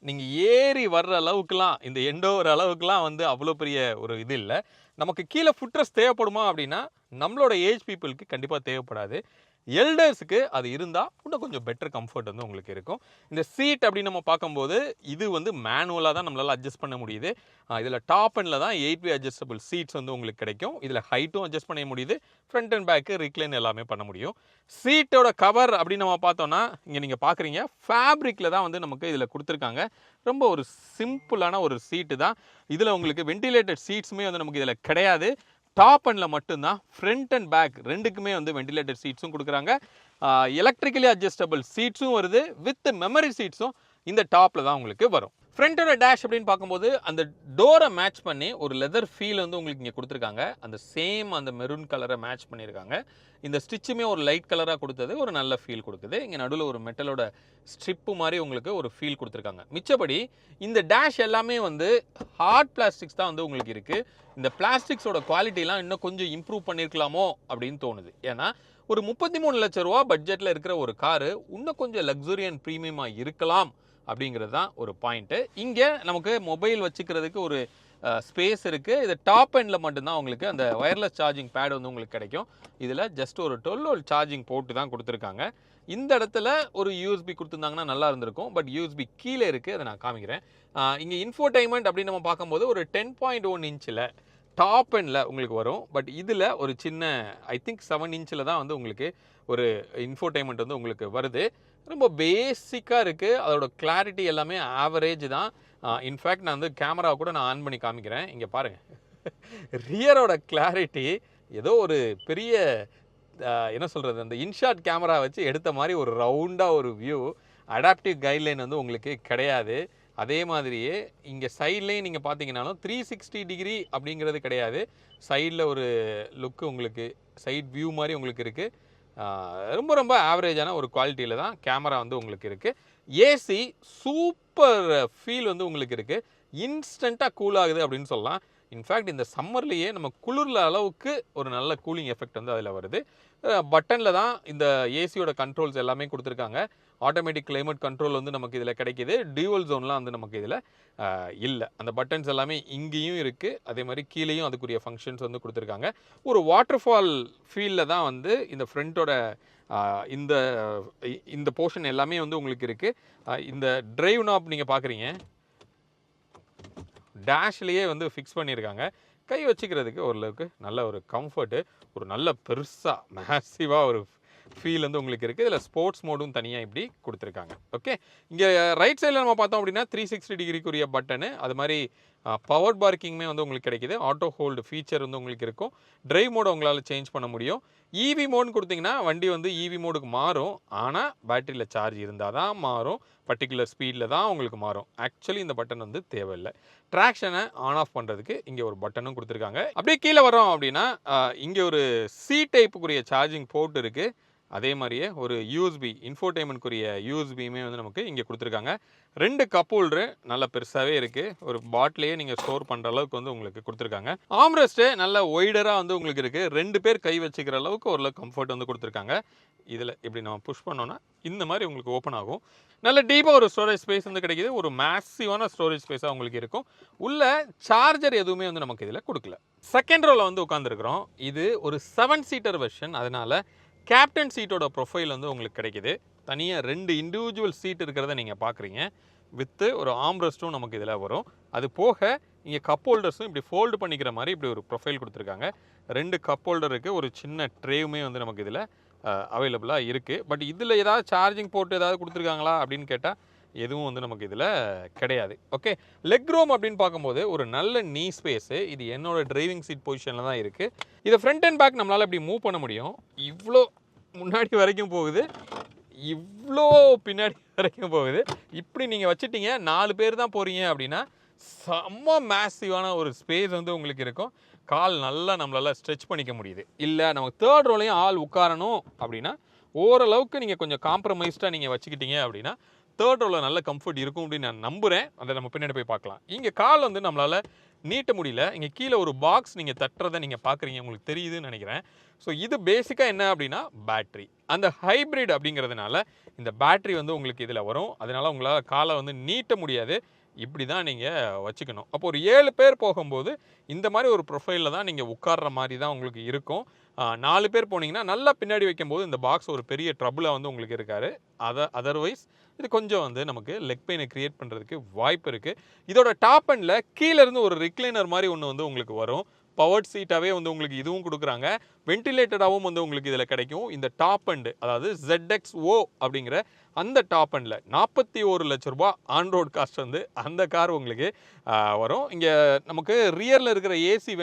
Speaker 1: நீங்கள் ஏறி வர்ற அளவுக்குலாம், இந்த எண்டோவர் அளவுக்குலாம் வந்து அவ்வளோ பெரிய ஒரு இது இல்லை. நமக்கு கீழே ஃபுட்ரெஸ்ட் தேவைப்படுமா அப்படின்னா நம்மளோட ஏஜ் பீப்புளுக்கு கண்டிப்பாக தேவைப்படாது. எல்டர்ஸுக்கு அது இருந்தால் இன்னும் கொஞ்சம் பெட்டர் கம்ஃபர்ட் வந்து உங்களுக்கு இருக்கும். இந்த சீட் அப்படின்னு நம்ம பார்க்கும்போது இது வந்து மேனுவலாக தான் நம்மளால் அட்ஜஸ்ட் பண்ண முடியுது. இதில் டாப் அண்டில் தான் 8 வே அட்ஜஸ்டபிள் சீட்ஸ் வந்து உங்களுக்கு கிடைக்கும். இதில் ஹைட்டும் அட்ஜஸ்ட் பண்ண முடியுது, ஃப்ரண்ட் அண்ட் பேக்கு ரிக்ளைன் எல்லாமே பண்ண முடியும். சீட்டோட கவர் அப்படின்னு நம்ம பார்த்தோன்னா இங்கே நீங்கள் பார்க்குறீங்க ஃபேப்ரிக்கில் தான் வந்து நமக்கு இதில் கொடுத்துருக்காங்க. ரொம்ப ஒரு சிம்பிளான ஒரு சீட்டு தான். இதில் உங்களுக்கு வென்டிலேட்டட் சீட்ஸுமே வந்து நமக்கு இதில் கிடையாது. டாப் அண்டில் மட்டும்தான், ஃப்ரண்ட் அண்ட் பேக் ரெண்டுக்குமே வந்து வென்டிலேட்டட் சீட்ஸும் கொடுக்குறாங்க. எலக்ட்ரிக்கலி அட்ஜஸ்டபிள் சீட்ஸும் வருது, வித் மெமரி சீட்ஸும் இந்த டாப்பில் தான் உங்களுக்கு வரும். ஃப்ரண்ட்டோட டேஷ் அப்படின்னு பார்க்கும்போது அந்த டோரை மேட்ச் பண்ணி ஒரு லெதர் ஃபீல் வந்து உங்களுக்கு இங்கே கொடுத்துருக்காங்க. அந்த சேம் அந்த மெரூன் கலரை மேட்ச் பண்ணியிருக்காங்க. இந்த ஸ்டிச்சுமே ஒரு லைட் கலராக கொடுத்தது ஒரு நல்ல ஃபீல் கொடுக்குது. இங்கே நடுவில் ஒரு மெட்டலோட ஸ்ட்ரிப்பு மாதிரி உங்களுக்கு ஒரு ஃபீல் கொடுத்துருக்காங்க. மிச்சபடி இந்த டேஷ் எல்லாமே வந்து ஹார்ட் பிளாஸ்டிக்ஸ் தான் வந்து உங்களுக்கு இருக்குது. இந்த பிளாஸ்டிக்ஸோட குவாலிட்டிலாம் இன்னும் கொஞ்சம் இம்ப்ரூவ் பண்ணியிருக்கலாமோ அப்படின்னு தோணுது. ஏன்னா ஒரு 33 லட்ச ரூபா பட்ஜெட்டில் இருக்கிற ஒரு காரு இன்னும் கொஞ்சம் லக்ஸுரி அண்ட் ப்ரீமியமாக இருக்கலாம் அப்படிங்கிறது தான் ஒரு பாயிண்ட்டு. இங்கே நமக்கு மொபைல் வச்சுக்கிறதுக்கு ஒரு ஸ்பேஸ் இருக்குது. இது டாப் எண்டில் மட்டும்தான் உங்களுக்கு அந்த ஒயர்லெஸ் சார்ஜிங் பேட் வந்து உங்களுக்கு கிடைக்கும். இதில் ஜஸ்ட் ஒரு 12 வோல்ட் சார்ஜிங் போட்டு தான் கொடுத்துருக்காங்க. இந்த இடத்துல ஒரு யூஎஸ்பி கொடுத்துருந்தாங்கன்னா நல்லா இருந்திருக்கும். பட் யூஎஸ்பி கீழே இருக்குது, அதை நான் காமிக்கிறேன். இங்கே இன்ஃபோடைன்மெண்ட் அப்படின்னு நம்ம பார்க்கும்போது ஒரு 10.1 இன்ச்சில் டாப் எண்டில் உங்களுக்கு வரும். பட் இதில் ஒரு சின்ன ஐ திங்க் 7 இன்ச்சில் தான் வந்து உங்களுக்கு ஒரு இன்ஃபோடைன்மெண்ட் வந்து உங்களுக்கு வருது. ரொம்ப பேசிக்காக இருக்குது. அதோட கிளாரிட்டி எல்லாமே ஆவரேஜ் தான். இன்ஃபேக்ட் நான் வந்து கேமரா கூட நான் ஆன் பண்ணி காமிக்கிறேன். இங்கே பாருங்கள், ரியரோட கிளாரிட்டி ஏதோ ஒரு பெரிய என்ன சொல்கிறது, அந்த இன்ஷாட் கேமரா வச்சு எடுத்த மாதிரி ஒரு ரவுண்டாக ஒரு வியூ. அடாப்டிவ் கைட்லைன் வந்து உங்களுக்கு கிடையாது. அதே மாதிரியே இங்கே சைட்லேயும் நீங்கள் பார்த்தீங்கன்னாலும் 360 டிகிரி அப்படிங்கிறது கிடையாது. சைடில் ஒரு லுக்கு உங்களுக்கு சைட் வியூ மாதிரி உங்களுக்கு இருக்குது. ரொம்ப ரொம்ப ஆவரேஜான ஒரு குவாலிட்டியில் தான் கேமரா வந்து உங்களுக்கு இருக்குது. ஏசி சூப்பர் ஃபீல் வந்து உங்களுக்கு இருக்குது. இன்ஸ்டண்ட்டாக கூல் ஆகுது அப்படின்னு சொல்லலாம். இன்ஃபேக்ட் இந்த சம்மர்லேயே நம்ம குளிர்ல அளவுக்கு ஒரு நல்ல கூலிங் எஃபெக்ட் வந்து அதில் வருது. பட்டனில் தான் இந்த ஏசியோட கண்ட்ரோல்ஸ் எல்லாமே கொடுத்துருக்காங்க. ஆட்டோமேட்டிக் கிளைமேட் கண்ட்ரோல் வந்து நமக்கு இதில் கிடைக்கிது. டியூவல் ஜோன்லாம் வந்து நமக்கு இதில் இல்லை. அந்த பட்டன்ஸ் எல்லாமே இங்கேயும் இருக்குது, அதே மாதிரி கீழேயும் அதுக்குரிய ஃபங்க்ஷன்ஸ் வந்து கொடுத்துருக்காங்க. ஒரு வாட்டர் ஃபால் ஃபீலில் தான் வந்து இந்த ஃப்ரண்ட்டோட இந்த இந்த போர்ஷன் எல்லாமே வந்து உங்களுக்கு இருக்குது. இந்த டிரைவ் நாப் நீங்கள் பார்க்குறீங்க, டேஷ்லேயே வந்து ஃபிக்ஸ் பண்ணியிருக்காங்க. கை வச்சுக்கிறதுக்கு ஓரளவுக்கு நல்ல ஒரு கம்ஃபர்ட்டு, ஒரு நல்ல பெருசாக மேசிவாக ஒரு ஃபீல் வந்து உங்களுக்கு இருக்குது. இதில் ஸ்போர்ட்ஸ் மோடும் தனியாக இப்படி கொடுத்துருக்காங்க. ஓகே, இங்கே ரைட் சைடில் நம்ம பார்த்தோம் அப்படின்னா 360 டிகிரிக்குரிய பட்டனு, அது மாதிரி பவர் பார்க்கிங்குமே வந்து உங்களுக்கு கிடைக்கிது. ஆட்டோ ஹோல்டு ஃபீச்சர் வந்து உங்களுக்கு இருக்கும். டிரைவ் மோடை உங்களால் சேஞ்ச் பண்ண முடியும். இவி மோடுன்னு கொடுத்தீங்கன்னா வண்டி வந்து இவி மோடுக்கு மாறும். ஆனால் பேட்டரியில் சார்ஜ் இருந்தால் தான் மாறும். பர்டிகுலர் ஸ்பீடில் தான் உங்களுக்கு மாறும். ஆக்சுவலி இந்த பட்டன் வந்து தேவையில்லை. ட்ராக்ஷனை ஆன் ஆஃப் பண்ணுறதுக்கு இங்கே ஒரு பட்டனும் கொடுத்துருக்காங்க. அப்படியே கீழே வரோம் அப்படின்னா இங்கே ஒரு சி டைப்புக்குரிய சார்ஜிங் போர்ட் இருக்குது. அதே மாதிரியே ஒரு யூஎஸ்பி இன்ஃபோடைன்மெண்ட்க்குரிய யூஎஸ்பியுமே வந்து நமக்கு இங்கே கொடுத்துருக்காங்க. 2 கப் ஹோல்டரு நல்ல பெருசாகவே இருக்குது. ஒரு பாட்டிலையே நீங்கள் ஸ்டோர் பண்ணுற அளவுக்கு வந்து உங்களுக்கு கொடுத்துருக்காங்க. ஆம்ரெஸ்ட்டு நல்ல ஒய்டராக வந்து உங்களுக்கு இருக்குது. 2 பேர் கை வச்சுக்கிற அளவுக்கு ஓரளவு கம்ஃபர்ட் வந்து கொடுத்துருக்காங்க. இதில் இப்படி நம்ம புஷ் பண்ணோன்னா இந்த மாதிரி உங்களுக்கு ஓப்பன் ஆகும். நல்ல டீப்பாக ஒரு ஸ்டோரேஜ் ஸ்பேஸ் வந்து கிடைக்கிது. ஒரு மேசிவான ஸ்டோரேஜ் ஸ்பேஸாக உங்களுக்கு இருக்கும். உள்ள சார்ஜர் எதுவுமே வந்து நமக்கு இதில் கொடுக்கல. செகண்ட் ரோவில் வந்து உட்காந்துருக்குறோம். இது ஒரு 7 சீட்டர் வெர்ஷன். அதனால் கேப்டன் சீட்டோட ப்ரொஃபைல் வந்து உங்களுக்கு கிடைக்கிது. தனியாக 2 இண்டிவிஜுவல் சீட் இருக்கிறத நீங்கள் பார்க்குறீங்க. வித்து ஒரு ஆம்ரெஸ்ட்டும் நமக்கு இதில் வரும். அது போக இங்கே கப் ஹோல்டர்ஸும் இப்படி ஃபோல்டு பண்ணிக்கிற மாதிரி இப்படி ஒரு ப்ரொஃபைல் கொடுத்துருக்காங்க. 2 கப் ஹோல்டர் இருக்குது. ஒரு சின்ன ட்ரேவுமே வந்து நமக்கு இதில் அவைலபிளாக இருக்குது. பட் இதில் ஏதாவது சார்ஜிங் போட்டு ஏதாவது கொடுத்துருக்காங்களா அப்படின்னு கேட்டால் எதுவும் வந்து நமக்கு இதில் கிடையாது. ஓகே, லெக் ரூம் அப்படின்னு பார்க்கும்போது ஒரு நல்ல நீ ஸ்பேஸு. இது என்னோட டிரைவிங் சீட் பொசிஷனில் தான் இருக்குது. இதை ஃப்ரண்ட் அண்ட் பேக் நம்மளால் இப்படி மூவ் பண்ண முடியும். இவ்வளோ முன்னாடி வரைக்கும் போகுது, இவ்வளோ பின்னாடி வரைக்கும் போகுது. இப்படி நீங்கள் வச்சுட்டீங்க, 4 பேர் தான் போகிறீங்க அப்படின்னா செம்ம மேசிவான ஒரு ஸ்பேஸ் வந்து உங்களுக்கு இருக்கும். கால் நல்லா நம்மளால் ஸ்ட்ரெச் பண்ணிக்க முடியுது. இல்லை நமக்கு தேர்ட் ரோலையும் ஆள் உட்காரணும் அப்படின்னா ஓரளவுக்கு நீங்கள் கொஞ்சம் காம்ப்ரமைஸ்டாக நீங்கள் வச்சுக்கிட்டீங்க அப்படின்னா தேர்ட் ரோவில் நல்ல கம்ஃபர்ட் இருக்கும் அப்படின்னு நான் நம்புகிறேன். அதை நம்ம பின்னாடி போய் பார்க்கலாம். இங்கே கால் வந்து நம்மளால் நீட்ட முடியல. இங்கே கீழே ஒரு பாக்ஸ் நீங்கள் தட்டுறதை நீங்கள் பார்க்குறீங்க, உங்களுக்கு தெரியுதுன்னு நினைக்கிறேன். ஸோ இது பேசிக்காக என்ன அப்படின்னா பேட்ரி. அந்த ஹைப்ரிட் அப்படிங்கிறதுனால இந்த பேட்ரி வந்து உங்களுக்கு இதில் வரும். அதனால் உங்களால் காலை வந்து நீட்ட முடியாது. இப்படி தான் நீங்கள் வச்சுக்கணும். அப்போ ஒரு 7 பேர் போகும்போது இந்த மாதிரி ஒரு ப்ரொஃபைலில் தான் நீங்கள் உட்கார்ற மாதிரி தான் உங்களுக்கு இருக்கும். 4 பேர் போனீங்கன்னா நல்லா பின்னாடி வைக்கும்போது இந்த பாக்ஸ் ஒரு பெரிய ட்ரபுளாக வந்து உங்களுக்கு இருக்காது. அதர்வைஸ் இது கொஞ்சம் வந்து நமக்கு லெக் பெயினை கிரியேட் பண்ணுறதுக்கு வாய்ப்பு இருக்குது. இதோட டாப் அண்டில் கீழேருந்து ஒரு ரிக்ளைனர் மாதிரி ஒன்று வந்து உங்களுக்கு வரும். பவர்ட் சீட்டாகவே வந்து உங்களுக்கு இதுவும் கொடுக்குறாங்க. வென்டிலேட்டடாகவும் வந்து உங்களுக்கு இதில் கிடைக்கும். இந்த டாப் அண்டு அதாவது ZXO அப்படிங்கிற அந்த டாப் அண்டில் 41 லட்ச ரூபா ஆன் ரோட் காஸ்ட் வந்து அந்த கார் உங்களுக்கு வரும். இங்கே நமக்கு ரியரில் இருக்கிற ஏசி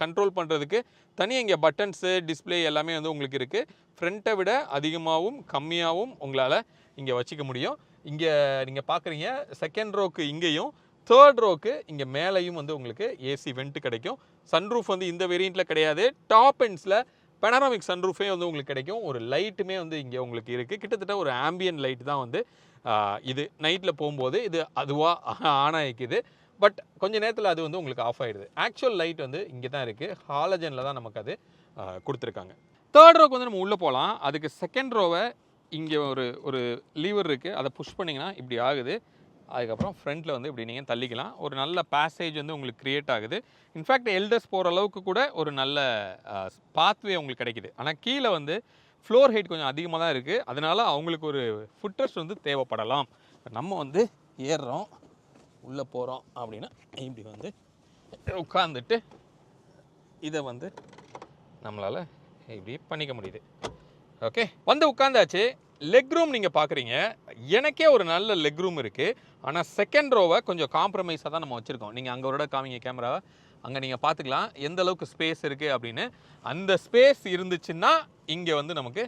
Speaker 1: கண்ட்ரோல் பண்ணுறதுக்கு தனியாக இங்கே பட்டன்ஸு டிஸ்பிளே எல்லாமே வந்து உங்களுக்கு இருக்குது. ஃப்ரண்ட்டை விட அதிகமாகவும் கம்மியாகவும் உங்களால் இங்கே வச்சுக்க முடியும். இங்கே நீங்கள் பார்க்குறீங்க செகண்ட் ரோக்கு இங்கேயும் தேர்ட் ரோக்கு இங்கே மேலேயும் வந்து உங்களுக்கு ஏசி வெண்ட் கிடைக்கும். சன்ரூஃப் வந்து இந்த வேரியண்ட்டில் கிடையாது. டாப் எண்ட்ஸில் பெனராமிக் சன்ரூஃபே வந்து உங்களுக்கு கிடைக்கும். ஒரு லைட்டுமே வந்து இங்கே உங்களுக்கு இருக்குது. கிட்டத்தட்ட ஒரு ஆம்பியன் லைட் தான் வந்து இது நைட்டில் போகும்போது இது அதுவாக ஆன் ஆகிக்குது. பட் கொஞ்சம் நேரத்தில் அது வந்து உங்களுக்கு ஆஃப் ஆகிடுது. ஆக்சுவல் லைட் வந்து இங்கே தான் இருக்குது. ஹாலஜனில் தான் நமக்கு அது கொடுத்துருக்காங்க. தேர்ட் ரோக்கு வந்து நம்ம உள்ளே போகலாம். அதுக்கு செகண்ட் ரோவை இங்கே ஒரு லீவர் இருக்குது. அதை புஷ் பண்ணிங்கன்னா இப்படி ஆகுது. அதுக்கப்புறம் ஃப்ரண்ட்டில் வந்து இப்படி நீங்கள் தள்ளிக்கலாம். ஒரு நல்ல பேசேஜ் வந்து உங்களுக்கு க்ரியேட் ஆகுது. இன்ஃபேக்ட் எல்டர்ஸ் போகிற அளவுக்கு கூட ஒரு நல்ல பாத்வே உங்களுக்கு கிடைக்குது. ஆனால் கீழே வந்து ஃப்ளோர் ஹைட் கொஞ்சம் அதிகமாக தான் இருக்குது. அதனால் அவங்களுக்கு ஒரு ஃபுட்ரெஸ்ட் வந்து தேவைப்படலாம். நம்ம வந்து ஏறுறோம், உள்ளே போகிறோம் அப்படின்னா இப்படி வந்து உட்காந்துட்டு இதை வந்து நம்மளால் இப்படி பண்ணிக்க முடியுது. ஓகே, வந்து உட்காந்தாச்சு. லெக் ரூம் நீங்கள் பார்க்குறீங்க. எனக்கே ஒரு நல்ல லெக் ரூம் இருக்குது. ஆனால் செகண்ட் ரோவை கொஞ்சம் காம்ப்ரமைஸாக தான் நம்ம வச்சுருக்கோம். நீங்கள் அங்கே ஒரு காமிங்க கேமராவை, அங்கே நீங்கள் பார்த்துக்கலாம் எந்த அளவுக்கு ஸ்பேஸ் இருக்குது அப்படின்னு. அந்த ஸ்பேஸ் இருந்துச்சுன்னா இங்கே வந்து நமக்கு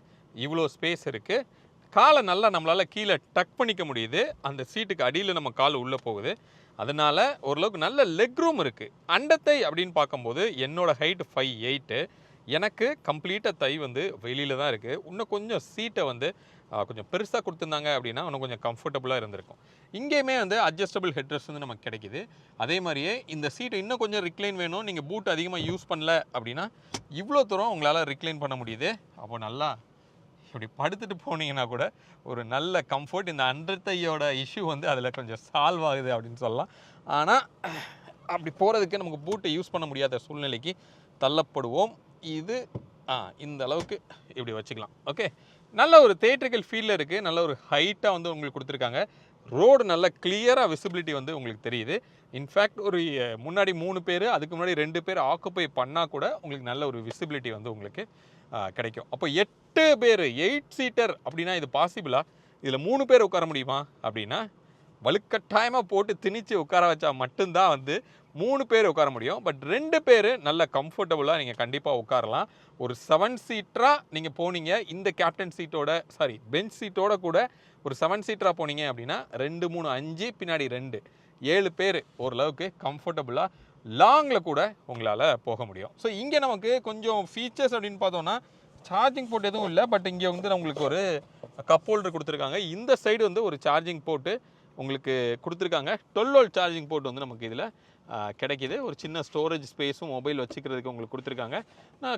Speaker 1: இவ்வளோ ஸ்பேஸ் இருக்குது. காலை நல்லா நம்மளால் கீழே டக் பண்ணிக்க முடியுது. அந்த சீட்டுக்கு அடியில் நம்ம கால் உள்ளே போகுது. அதனால் ஓரளவுக்கு நல்ல லெக் ரூம் இருக்குது. அண்டத்தை அப்படின்னு பார்க்கும்போது என்னோடய ஹைட் 5'8". எனக்கு கம்ப்ளீட்டாக தை வந்து வெளியில் தான் இருக்குது. இன்னும் கொஞ்சம் சீட்டை வந்து கொஞ்சம் பெருசாக கொடுத்துருந்தாங்க அப்படின்னா இன்னும் கொஞ்சம் கம்ஃபர்டபுளாக இருந்திருக்கும். இங்கேயுமே வந்து அட்ஜஸ்டபிள் ஹெட்ரெஸ்ட் வந்து நமக்கு கிடைக்கிது. அதே மாதிரியே இந்த சீட்டை இன்னும் கொஞ்சம் ரிக்ளைன் வேணும், நீங்கள் பூட் அதிகமாக யூஸ் பண்ணல அப்படின்னா இவ்வளோ தூரம் உங்களால் ரிக்ளைன் பண்ண முடியுது. அப்போ நல்லா இப்படி படுத்துட்டு போனீங்கன்னா கூட ஒரு நல்ல கம்ஃபர்ட். இந்த அண்டர்த்தையோட இஷ்யூ வந்து அதில் கொஞ்சம் சால்வ் ஆகுது அப்படின்னு சொல்லலாம். ஆனால் அப்படி போகிறதுக்கு நமக்கு பூட்டை யூஸ் பண்ண முடியாத சூழ்நிலைக்கு தள்ளப்படுவோம். இது இந்த அளவுக்கு இப்படி வச்சுக்கலாம். ஓகே, நல்ல ஒரு தியேட்ரிக்கல் ஃபீலில் இருக்குது. நல்ல ஒரு ஹைட்டாக வந்து உங்களுக்கு கொடுத்துருக்காங்க. ரோடு நல்ல கிளியராக விசிபிலிட்டி வந்து உங்களுக்கு தெரியுது. இன்ஃபேக்ட் ஒரு முன்னாடி 3 பேர், அதுக்கு முன்னாடி 2 பேர் ஆக்குப்பை பண்ணால் கூட உங்களுக்கு நல்ல ஒரு விசிபிலிட்டி வந்து உங்களுக்கு கிடைக்கும். அப்போ 8 பேர் 8 சீட்டர் அப்படின்னா இது பாசிபிளா? இதில் 3 பேர் உட்கார முடியுமா அப்படின்னா வலுக்கட்டாயமாக போட்டு திணிச்சு உட்கார வச்சா மட்டும்தான் வந்து 3 பேர் உட்கார முடியும். பட் 2 பேர் நல்ல கம்ஃபர்டபுளாக நீங்கள் கண்டிப்பாக உட்காரலாம். ஒரு 7 சீட்டராக நீங்கள் போனீங்க, இந்த கேப்டன் சீட்டோட பெஞ்ச் சீட்டோட கூட ஒரு 7 சீட்டராக போனீங்க அப்படின்னா 2, 3, 5 பின்னாடி 2 7 பேர் ஓரளவுக்கு கம்ஃபர்டபுளாக லாங்கில் கூட உங்களால் போக முடியும். ஸோ இங்கே நமக்கு கொஞ்சம் ஃபீச்சர்ஸ் அப்படின்னு பார்த்தோன்னா சார்ஜிங் போர்ட் எதுவும் இல்லை. பட் இங்கே வந்து உங்களுக்கு ஒரு கப் ஹோல்டர் கொடுத்துருக்காங்க. இந்த சைடு வந்து ஒரு சார்ஜிங் போர்ட்டு உங்களுக்கு கொடுத்துருக்காங்க. 12 வோல்ட் சார்ஜிங் போர்ட் வந்து நமக்கு இதில் கிடைக்கிது. ஒரு சின்ன ஸ்டோரேஜ் ஸ்பேஸும் மொபைல் வச்சுக்கிறதுக்கு உங்களுக்கு கொடுத்துருக்காங்க.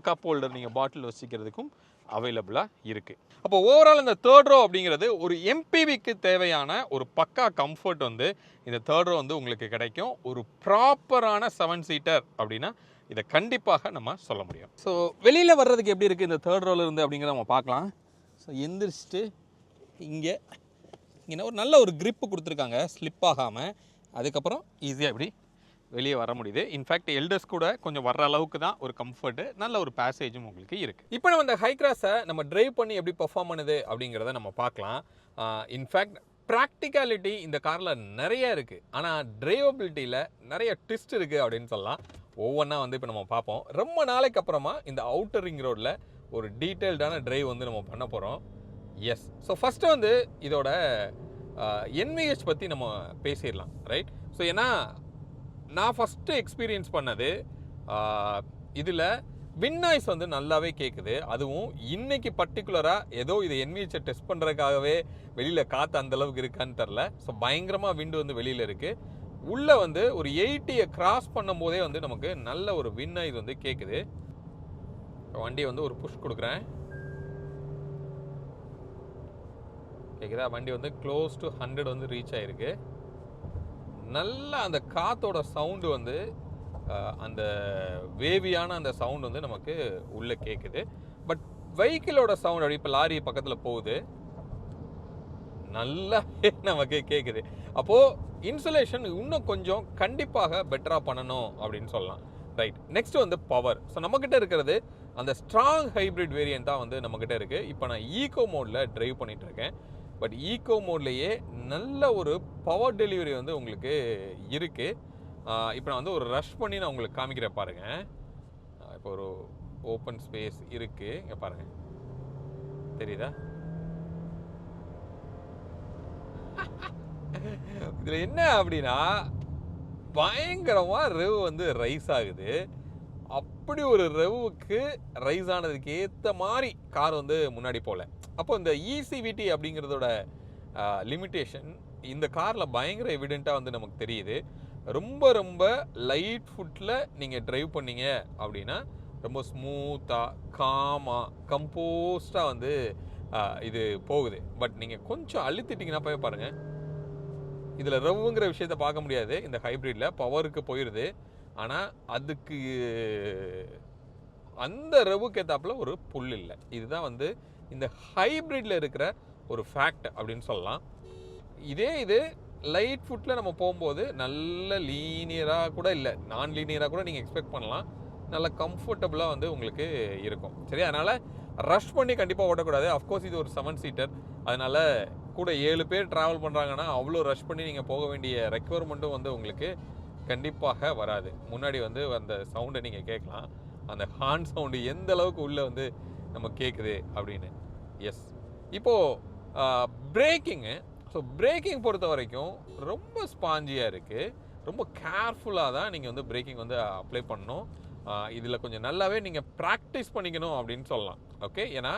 Speaker 1: கப் ஹோல்டர் நீங்கள் பாட்டில் வச்சுக்கிறதுக்கும் அவைலபிளாக இருக்குது. அப்போ ஓவரால் இந்த தேர்ட் ரோ அப்படிங்கிறது ஒரு எம்பிவிக்கு தேவையான ஒரு பக்கா கம்ஃபர்ட் வந்து இந்த தேர்ட் ரோ வந்து உங்களுக்கு கிடைக்கும். ஒரு ப்ராப்பரான 7 சீட்டர் அப்படின்னா இதை கண்டிப்பாக நம்ம சொல்ல முடியும். ஸோ வெளியில் வர்றதுக்கு எப்படி இருக்குது இந்த தேர்ட் ரோவில் இருந்து அப்படிங்கிறத நம்ம பார்க்கலாம். ஸோ எந்திரிச்சிட்டு இங்கே ஒரு நல்ல ஒரு grip கொடுத்துருக்காங்க, ஸ்லிப் ஆகாமல். அதுக்கப்புறம் ஈஸியாக இப்படி வெளியே வர முடியுது. இன்ஃபேக்ட் எல்டர்ஸ் கூட கொஞ்சம் வர்ற அளவுக்கு தான் ஒரு கம்ஃபர்ட்டு, நல்ல ஒரு பேசேஜும் உங்களுக்கு இருக்குது. இப்போ நம்ம இந்த ஹைக்ராஸை நம்ம டிரைவ் பண்ணி எப்படி பெர்ஃபார்ம் பண்ணுது அப்படிங்கிறத நம்ம பார்க்கலாம். இன்ஃபேக்ட் ப்ராக்டிகாலிட்டி இந்த காரில் நிறைய இருக்குது. ஆனால் டிரைவபிலிட்டியில் நிறைய ட்விஸ்ட் இருக்குது அப்படின்னு சொல்லலாம். ஒவ்வொன்றா வந்து இப்போ நம்ம பார்ப்போம். ரொம்ப நாளைக்கு அப்புறமா இந்த அவுட்டர் ரிங் ரோடில் ஒரு டீட்டெயில்டான டிரைவ் வந்து நம்ம பண்ண போகிறோம். எஸ், ஸோ ஃபஸ்ட்டு வந்து இதோட NVH பற்றி நம்ம பேசிடலாம், ரைட்? ஸோ ஏன்னா நான் ஃபஸ்ட்டு எக்ஸ்பீரியன்ஸ் பண்ணது இதில் வின் நாய்ஸ் வந்து நல்லாவே கேட்குது. அதுவும் இன்றைக்கி பர்டிகுலராக ஏதோ இது NVH டெஸ்ட் பண்ணுறதுக்காகவே வெளியில் காற்று அந்தளவுக்கு இருக்கான்னு தெரில. ஸோ பயங்கரமாக விண்டு வந்து வெளியில் இருக்குது. உள்ளே வந்து ஒரு 80 கிராஸ் பண்ணும் போதே வந்து நமக்கு நல்ல ஒரு வின் நாய்ஸ் வந்து கேட்குது. வண்டியை வந்து ஒரு புஷ் கொடுக்குறேன், கேட்குதா? வண்டி வந்து க்ளோஸ் டு 100 வந்து ரீச் ஆகிருக்கு. நல்லா அந்த காற்றோட சவுண்டு வந்து அந்த வேவியான அந்த சவுண்ட் வந்து நமக்கு உள்ளே கேட்குது. பட் வெஹிக்கிளோட சவுண்ட் அப்படி இப்போ லாரி பக்கத்தில் போகுது நல்லா நமக்கு கேட்குது. அப்போது இன்சுலேஷன் இன்னும் கொஞ்சம் கண்டிப்பாக பெட்டராக பண்ணணும் அப்படின்னு சொல்லலாம். ரைட், நெக்ஸ்ட் வந்து பவர். ஸோ நம்மக்கிட்ட இருக்கிறது அந்த ஸ்ட்ராங் ஹைப்ரிட் வேரியன்ட் தான் வந்து நம்மக்கிட்ட இருக்குது. இப்போ நான் ஈகோ மோடில் ட்ரைவ் பண்ணிகிட்ருக்கேன். பட் ஈகோ மோட்லேயே நல்ல ஒரு பவர் டெலிவரி வந்து உங்களுக்கு இருக்குது. இப்போ நான் வந்து ஒரு ரஷ் பண்ணி நான் உங்களுக்கு காமிக்கிறேன் பாருங்கள். இப்போ ஒரு ஓப்பன் ஸ்பேஸ் இருக்குது, இங்கே பாருங்கள், தெரியுதா? இதில் என்ன அப்படின்னா பயங்கரமாக ரெவ் வந்து ரைஸ் ஆகுது. அப்படி ஒரு ரெவுக்கு ரைஸ் ஆனதுக்கு ஏற்ற மாதிரி கார் வந்து முன்னாடி போகல. அப்போ இந்த இசிவிடி அப்படிங்கிறதோட லிமிட்டேஷன் இந்த காரில் பயங்கர எவிடெண்ட்டாக வந்து நமக்கு தெரியுது. ரொம்ப ரொம்ப லைட் ஃபுட்டில் நீங்கள் ட்ரைவ் பண்ணீங்க அப்படின்னா ரொம்ப ஸ்மூத்தாக காமாக கம்போஸ்டாக வந்து இது போகுது. பட் நீங்கள் கொஞ்சம் அழுத்திட்டிங்கன்னா போய் பாருங்கள், இதில் ரெவுங்கிற விஷயத்த பார்க்க முடியாது. இந்த ஹைப்ரிட்டில் பவருக்கு போயிடுது. ஆனால் அதுக்கு அந்த ரெவுக்கு ஏற்றாப்புல ஒரு புல் இல்லை. இதுதான் வந்து இந்த ஹைப்ரிட்டில் இருக்கிற ஒரு ஃபேக்ட் அப்படின்னு சொல்லலாம். இது லைட் ஃபுட்டில் நம்ம போகும்போது நல்ல லீனியராக கூட இல்லை, நான் லீனியராக கூட நீங்கள் எக்ஸ்பெக்ட் பண்ணலாம். நல்ல கம்ஃபர்டபுளாக வந்து உங்களுக்கு இருக்கும். சரி, அதனால் ரஷ் பண்ணி கண்டிப்பாக ஓட்டக்கூடாது. அஃப்கோர்ஸ் இது ஒரு 7 சீட்டர், அதனால் கூட 7 பேர் ட்ராவல் பண்ணுறாங்கன்னா அவ்வளோ ரஷ் பண்ணி நீங்கள் போக வேண்டிய ரெக்குவயர்மெண்ட்டும் வந்து உங்களுக்கு கண்டிப்பாக வராது. முன்னாடி வந்து அந்த சவுண்டை நீங்கள் கேட்கலாம், அந்த ஹார்ன் சவுண்டு எந்த அளவுக்கு உள்ளே வந்து நம்ம கேட்குது அப்படின்னு. எஸ், இப்போது பிரேக்கிங்கு. ஸோ பிரேக்கிங் பொறுத்த வரைக்கும் ரொம்ப ஸ்பாஞ்சியாக இருக்குது. ரொம்ப கேர்ஃபுல்லாக தான் நீங்கள் வந்து பிரேக்கிங் வந்து அப்ளை பண்ணணும். இதில் கொஞ்சம் நல்லாவே நீங்கள் ப்ராக்டிஸ் பண்ணிக்கணும் அப்படின்னு சொல்லலாம். ஓகே, ஏன்னா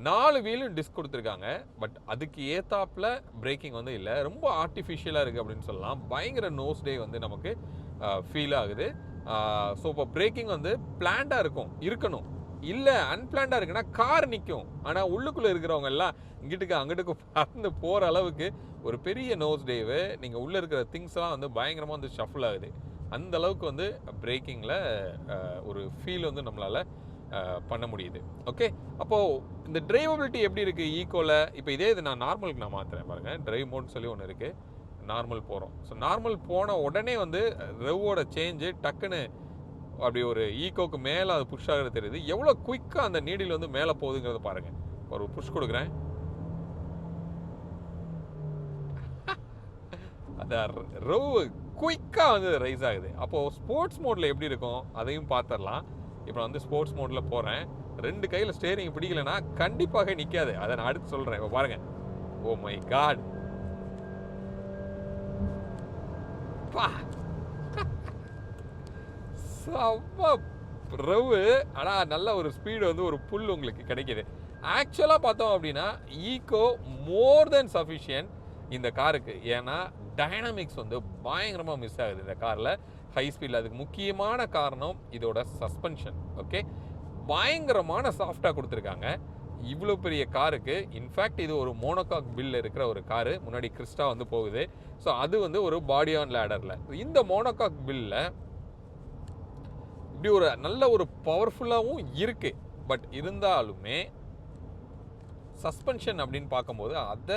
Speaker 1: 4 வீலும் டிஸ்க் கொடுத்துருக்காங்க. பட் அதுக்கு ஏத்தாப்பில் பிரேக்கிங் வந்து இல்லை, ரொம்ப ஆர்டிஃபிஷியலாக இருக்குது அப்படின்னு சொல்லலாம். பயங்கர நோஸ் டே வந்து நமக்கு ஃபீல் ஆகுது. ஸோ இப்போ பிரேக்கிங் வந்து பிளான்டாக இருக்கணும். இல்லை அன்பிளான்டாக இருக்குன்னா கார் நிற்கும். ஆனால் உள்ளுக்குள்ளே இருக்கிறவங்க எல்லாம் இங்கிட்டுக்கு அங்கிட்டுக்கு பறந்து போகிற அளவுக்கு ஒரு பெரிய நோஸ் டேவு. நீங்கள் உள்ளே இருக்கிற திங்ஸ்லாம் வந்து பயங்கரமாக வந்து ஷஃபிள் ஆகுது. அந்த அளவுக்கு வந்து பிரேக்கிங்கில் ஒரு ஃபீல் வந்து நம்மளால் பண்ண முடியுது. ஓகே, அப்போது இந்த டிரைவபிலிட்டி எப்படி இருக்குது ஈக்கோவில்? இப்போ இது நான் நார்மலுக்கு நான் மாற்றுறேன் பாருங்கள். டிரைவ் மோட்னு சொல்லி ஒன்று இருக்குது, நார்மல் போகிறோம். ஸோ நார்மல் போன உடனே வந்து ரெவோட சேஞ்சு டக்குன்னு அப்படி ஒரு ஈக்கோக்கு மேலே அது புஷ் ஆகிறது தெரியுது. எவ்வளோ குயிக்காக அந்த நீடில் வந்து மேலே போகுதுங்கிறத பாருங்கள். ஒரு புஷ் கொடுக்குறேன், அந்த ரெவ் குயிக்காக வந்து ரைஸ் ஆகுது. அப்போது ஸ்போர்ட்ஸ் மோடில் எப்படி இருக்கும் அதையும் பார்த்துடலாம். இப்போ நான் வந்து ஸ்போர்ட்ஸ் மோடில் போகிறேன். 2 கையில் ஸ்டேரிங் பிடிக்கலைன்னா கண்டிப்பாக நிற்காது. அதை நான் அடுத்து சொல்கிறேன். இப்போ பாருங்கள், ஓ மை காட், பா செம்ம ரவு. ஆனால் நல்ல ஒரு ஸ்பீடு வந்து ஒரு புல் உங்களுக்கு கிடைக்கிது. ஆக்சுவலாக பார்த்தோம் அப்படின்னா ஈக்கோ மோர் தென் சஃபிஷியன்ட் இந்த காருக்கு. ஏன்னா டைனமிக்ஸ் வந்து பயங்கரமாக மிஸ் ஆகுது இந்த காரில் ஹை ஸ்பீடில். அதுக்கு முக்கியமான காரணம் இதோட சஸ்பென்ஷன். ஓகே, பயங்கரமான சாஃப்டாக கொடுத்துருக்காங்க இவ்வளோ பெரிய காருக்கு. இன்ஃபேக்ட் இது ஒரு மோனோகாக் பில்ல இருக்கிற ஒரு காரு. முன்னாடி கிறிஸ்டா வந்து போகுது. ஸோ அது வந்து ஒரு பாடி ஆன் லேடரில். இந்த மோனோகாக் பில்ல இப்படி ஒரு நல்ல ஒரு பவர்ஃபுல்லாகவும் இருக்குது. பட் இருந்தாலுமே சஸ்பென்ஷன் அப்படின்னு பார்க்கும்போது அதை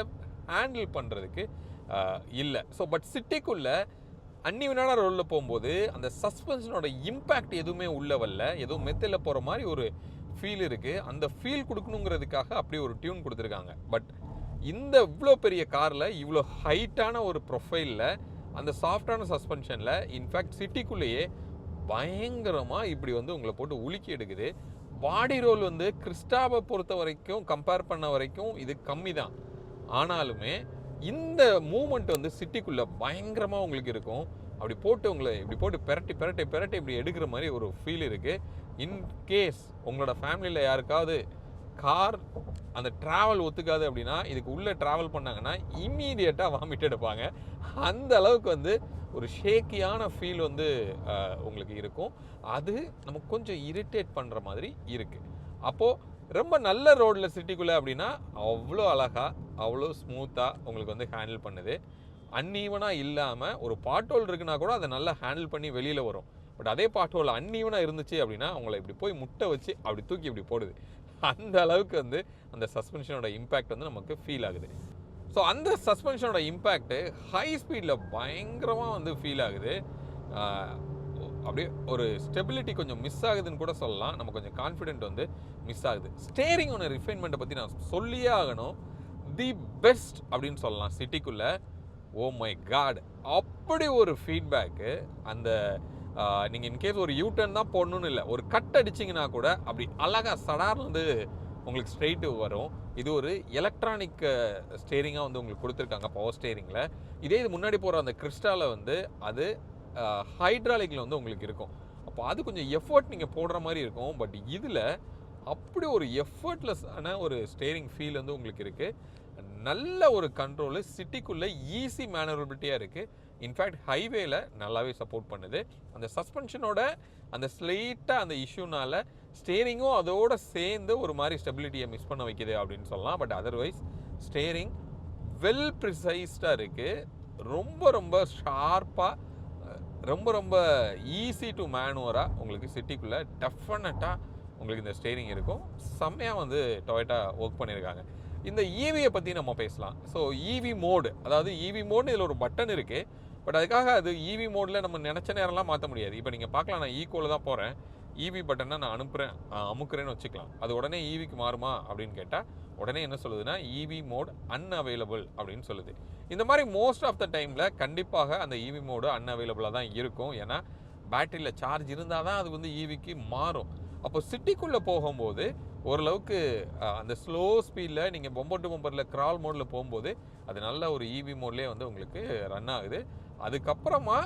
Speaker 1: ஹேண்டில் பண்ணுறதுக்கு இல்லை. ஸோ பட் சிட்டிக்குள்ளே அன்னிவனான ரோலில் போகும்போது அந்த சஸ்பென்ஷனோட இம்பேக்ட் எதுவுமே உள்ள வரல. எதுவும் மெத்தில் போகிற மாதிரி ஒரு ஃபீல் இருக்குது. அந்த ஃபீல் கொடுக்கணுங்கிறதுக்காக அப்படி ஒரு டியூன் கொடுத்துருக்காங்க. பட் இந்த இவ்வளோ பெரிய காரில் இவ்வளோ ஹைட்டான ஒரு ப்ரொஃபைலில் அந்த சாஃப்டான சஸ்பென்ஷனில் இன்ஃபேக்ட் சிட்டிக்குள்ளேயே பயங்கரமாக இப்படி வந்து உங்களை போட்டு உலுக்கி எடுக்குது. பாடி ரோல் வந்து கிறிஸ்டாவை பொறுத்த வரைக்கும் கம்பேர் பண்ண வரைக்கும் இது கம்மி தான். ஆனாலுமே இந்த மூமெண்ட் வந்து சிட்டிக்குள்ளே பயங்கரமாக உங்களுக்கு இருக்கும். அப்படி போட்டு உங்களை இப்படி போட்டு பெரட்டி இப்படி எடுக்கிற மாதிரி ஒரு ஃபீல் இருக்குது. இன்கேஸ் உங்களோட ஃபேமிலியில் யாருக்காவது கார் அந்த ட்ராவல் ஒத்துக்காது அப்படின்னா இதுக்கு உள்ளே ட்ராவல் பண்ணாங்கன்னா இம்மீடியட்டாக வாமிட் எடுப்பாங்க. அந்த அளவுக்கு வந்து ஒரு ஷேக்கியான ஃபீல் வந்து உங்களுக்கு இருக்கும். அது நமக்கு கொஞ்சம் இரிட்டேட் பண்ணுற மாதிரி இருக்குது. அப்போது ரொம்ப நல்ல ரோடில் சிட்டிக்குள்ளே அப்படின்னா அவ்வளோ அழகாக அவ்வளோ ஸ்மூத்தாக உங்களுக்கு வந்து ஹேண்டில் பண்ணுது. அன்ஈவனாக இல்லாமல் ஒரு பாட்டோல் இருக்குன்னா கூட அதை நல்லா ஹேண்டில் பண்ணி வெளியில் வரும். பட் அதே பாட்டோல் அன்ஈவனாக இருந்துச்சு அப்படின்னா உங்களை இப்படி போய் முட்டை வச்சு அப்படி தூக்கி இப்படி போடுது. அந்த அளவுக்கு வந்து அந்த சஸ்பென்ஷனோட இம்பேக்ட் வந்து நமக்கு ஃபீல் ஆகுது. ஸோ அந்த சஸ்பென்ஷனோட இம்பேக்ட்டு ஹை ஸ்பீடில் பயங்கரமாக வந்து ஃபீல் ஆகுது. அப்படியே ஒரு ஸ்டெபிலிட்டி கொஞ்சம் மிஸ் ஆகுதுன்னு கூட சொல்லலாம். நம்ம கொஞ்சம் கான்ஃபிடென்ட் வந்து மிஸ் ஆகுது. ஸ்டேரிங்கோட ரிஃபைன்மெண்ட்டை பற்றி நான் சொல்லியே ஆகணும். தி பெஸ்ட் அப்படின்னு சொல்லலாம் சிட்டிக்குள்ளே. ஓ மை காட், அப்படி ஒரு ஃபீட்பேக்கு. அந்த நீங்கள் இன்கேஸ் ஒரு யூட்டர்ன் தான் போடணும்னு இல்லை, ஒரு கட் அடிச்சிங்கன்னா கூட அப்படி அழகாக சடார்னு வந்து உங்களுக்கு ஸ்ட்ரெயிட்டு வரும். இது ஒரு எலக்ட்ரானிக் ஸ்டேரிங்காக வந்து உங்களுக்கு கொடுத்துருக்காங்க பவர் ஸ்டேரிங்கில். இதே இது முன்னாடி போகிற அந்த கிறிஸ்டாவில் வந்து அது ஹைட்ராலிக்கில் வந்து உங்களுக்கு இருக்கும். அப்போ அது கொஞ்சம் எஃபர்ட் நீங்கள் போடுற மாதிரி இருக்கும். பட் இதில் அப்படி ஒரு எஃபர்ட்லெஸ்ஸான ஒரு ஸ்டேரிங் ஃபீல் வந்து உங்களுக்கு இருக்குது. நல்ல ஒரு கண்ட்ரோலு, சிட்டிக்குள்ளே ஈஸி மேனவரபிலிட்டியாக இருக்குது. இன்ஃபேக்ட் ஹைவேல நல்லாவே சப்போர்ட் பண்ணுது. அந்த சஸ்பென்ஷனோட அந்த ஸ்லைட்டாக அந்த இஷ்யூனால ஸ்டேரிங்கும் அதோடு சேர்ந்து ஒரு மாதிரி ஸ்டெபிலிட்டியை மிஸ் பண்ண வைக்குது அப்படின்னு சொல்லலாம். பட் அதர்வைஸ் ஸ்டேரிங் வெல் ப்ரிசைஸ்டாக இருக்குது. ரொம்ப ரொம்ப ஷார்ப்பாக, ரொம்ப ரொம்ப ஈஸி டு மேனுவராக உங்களுக்கு சிட்டிக்குள்ளே டெஃபினட்டாக உங்களுக்கு இந்த ஸ்டேரிங் இருக்கும். செம்மையாக வந்து டொயோட்டா ஒர்க் பண்ணியிருக்காங்க. இந்த ஈவியை பற்றி நம்ம பேசலாம். ஸோ ஈவி மோடு, அதாவது ஈவி மோடு இதில் ஒரு பட்டன் இருக்குது. பட் அதுக்காக அது ஈவி மோடில் நம்ம நினச்ச நேரம்லாம் மாற்ற முடியாது. இப்போ நீங்கள் பார்க்கலாம், நான் ஈக்குவலில் தான் போகிறேன், ஈவி பட்டனை நான் அமுக்குறேன்னு வச்சுக்கலாம். அது உடனே ஈவிக்கு மாறுமா அப்படின்னு கேட்டால் உடனே என்ன சொல்லுதுன்னா ஈவி மோட் அன்அவைலபிள் அப்படின்னு சொல்லுது. இந்த மாதிரி மோஸ்ட் ஆஃப் த டைமில் கண்டிப்பாக அந்த ஈவி மோடு அன்அவைலபிளாக தான் இருக்கும். ஏன்னா பேட்டரியில் சார்ஜ் இருந்தால் தான் அது வந்து ஈவிக்கு மாறும். அப்போ சிட்டிக்குள்ளே போகும்போது ஓரளவுக்கு அந்த ஸ்லோ ஸ்பீடில் நீங்கள் பம்பர் டு பம்பரில் கிரால் மோடில் போகும்போது அது நல்ல ஒரு ஈவி மோட்லேயே வந்து உங்களுக்கு ரன் ஆகுது. அதுக்கப்புறமா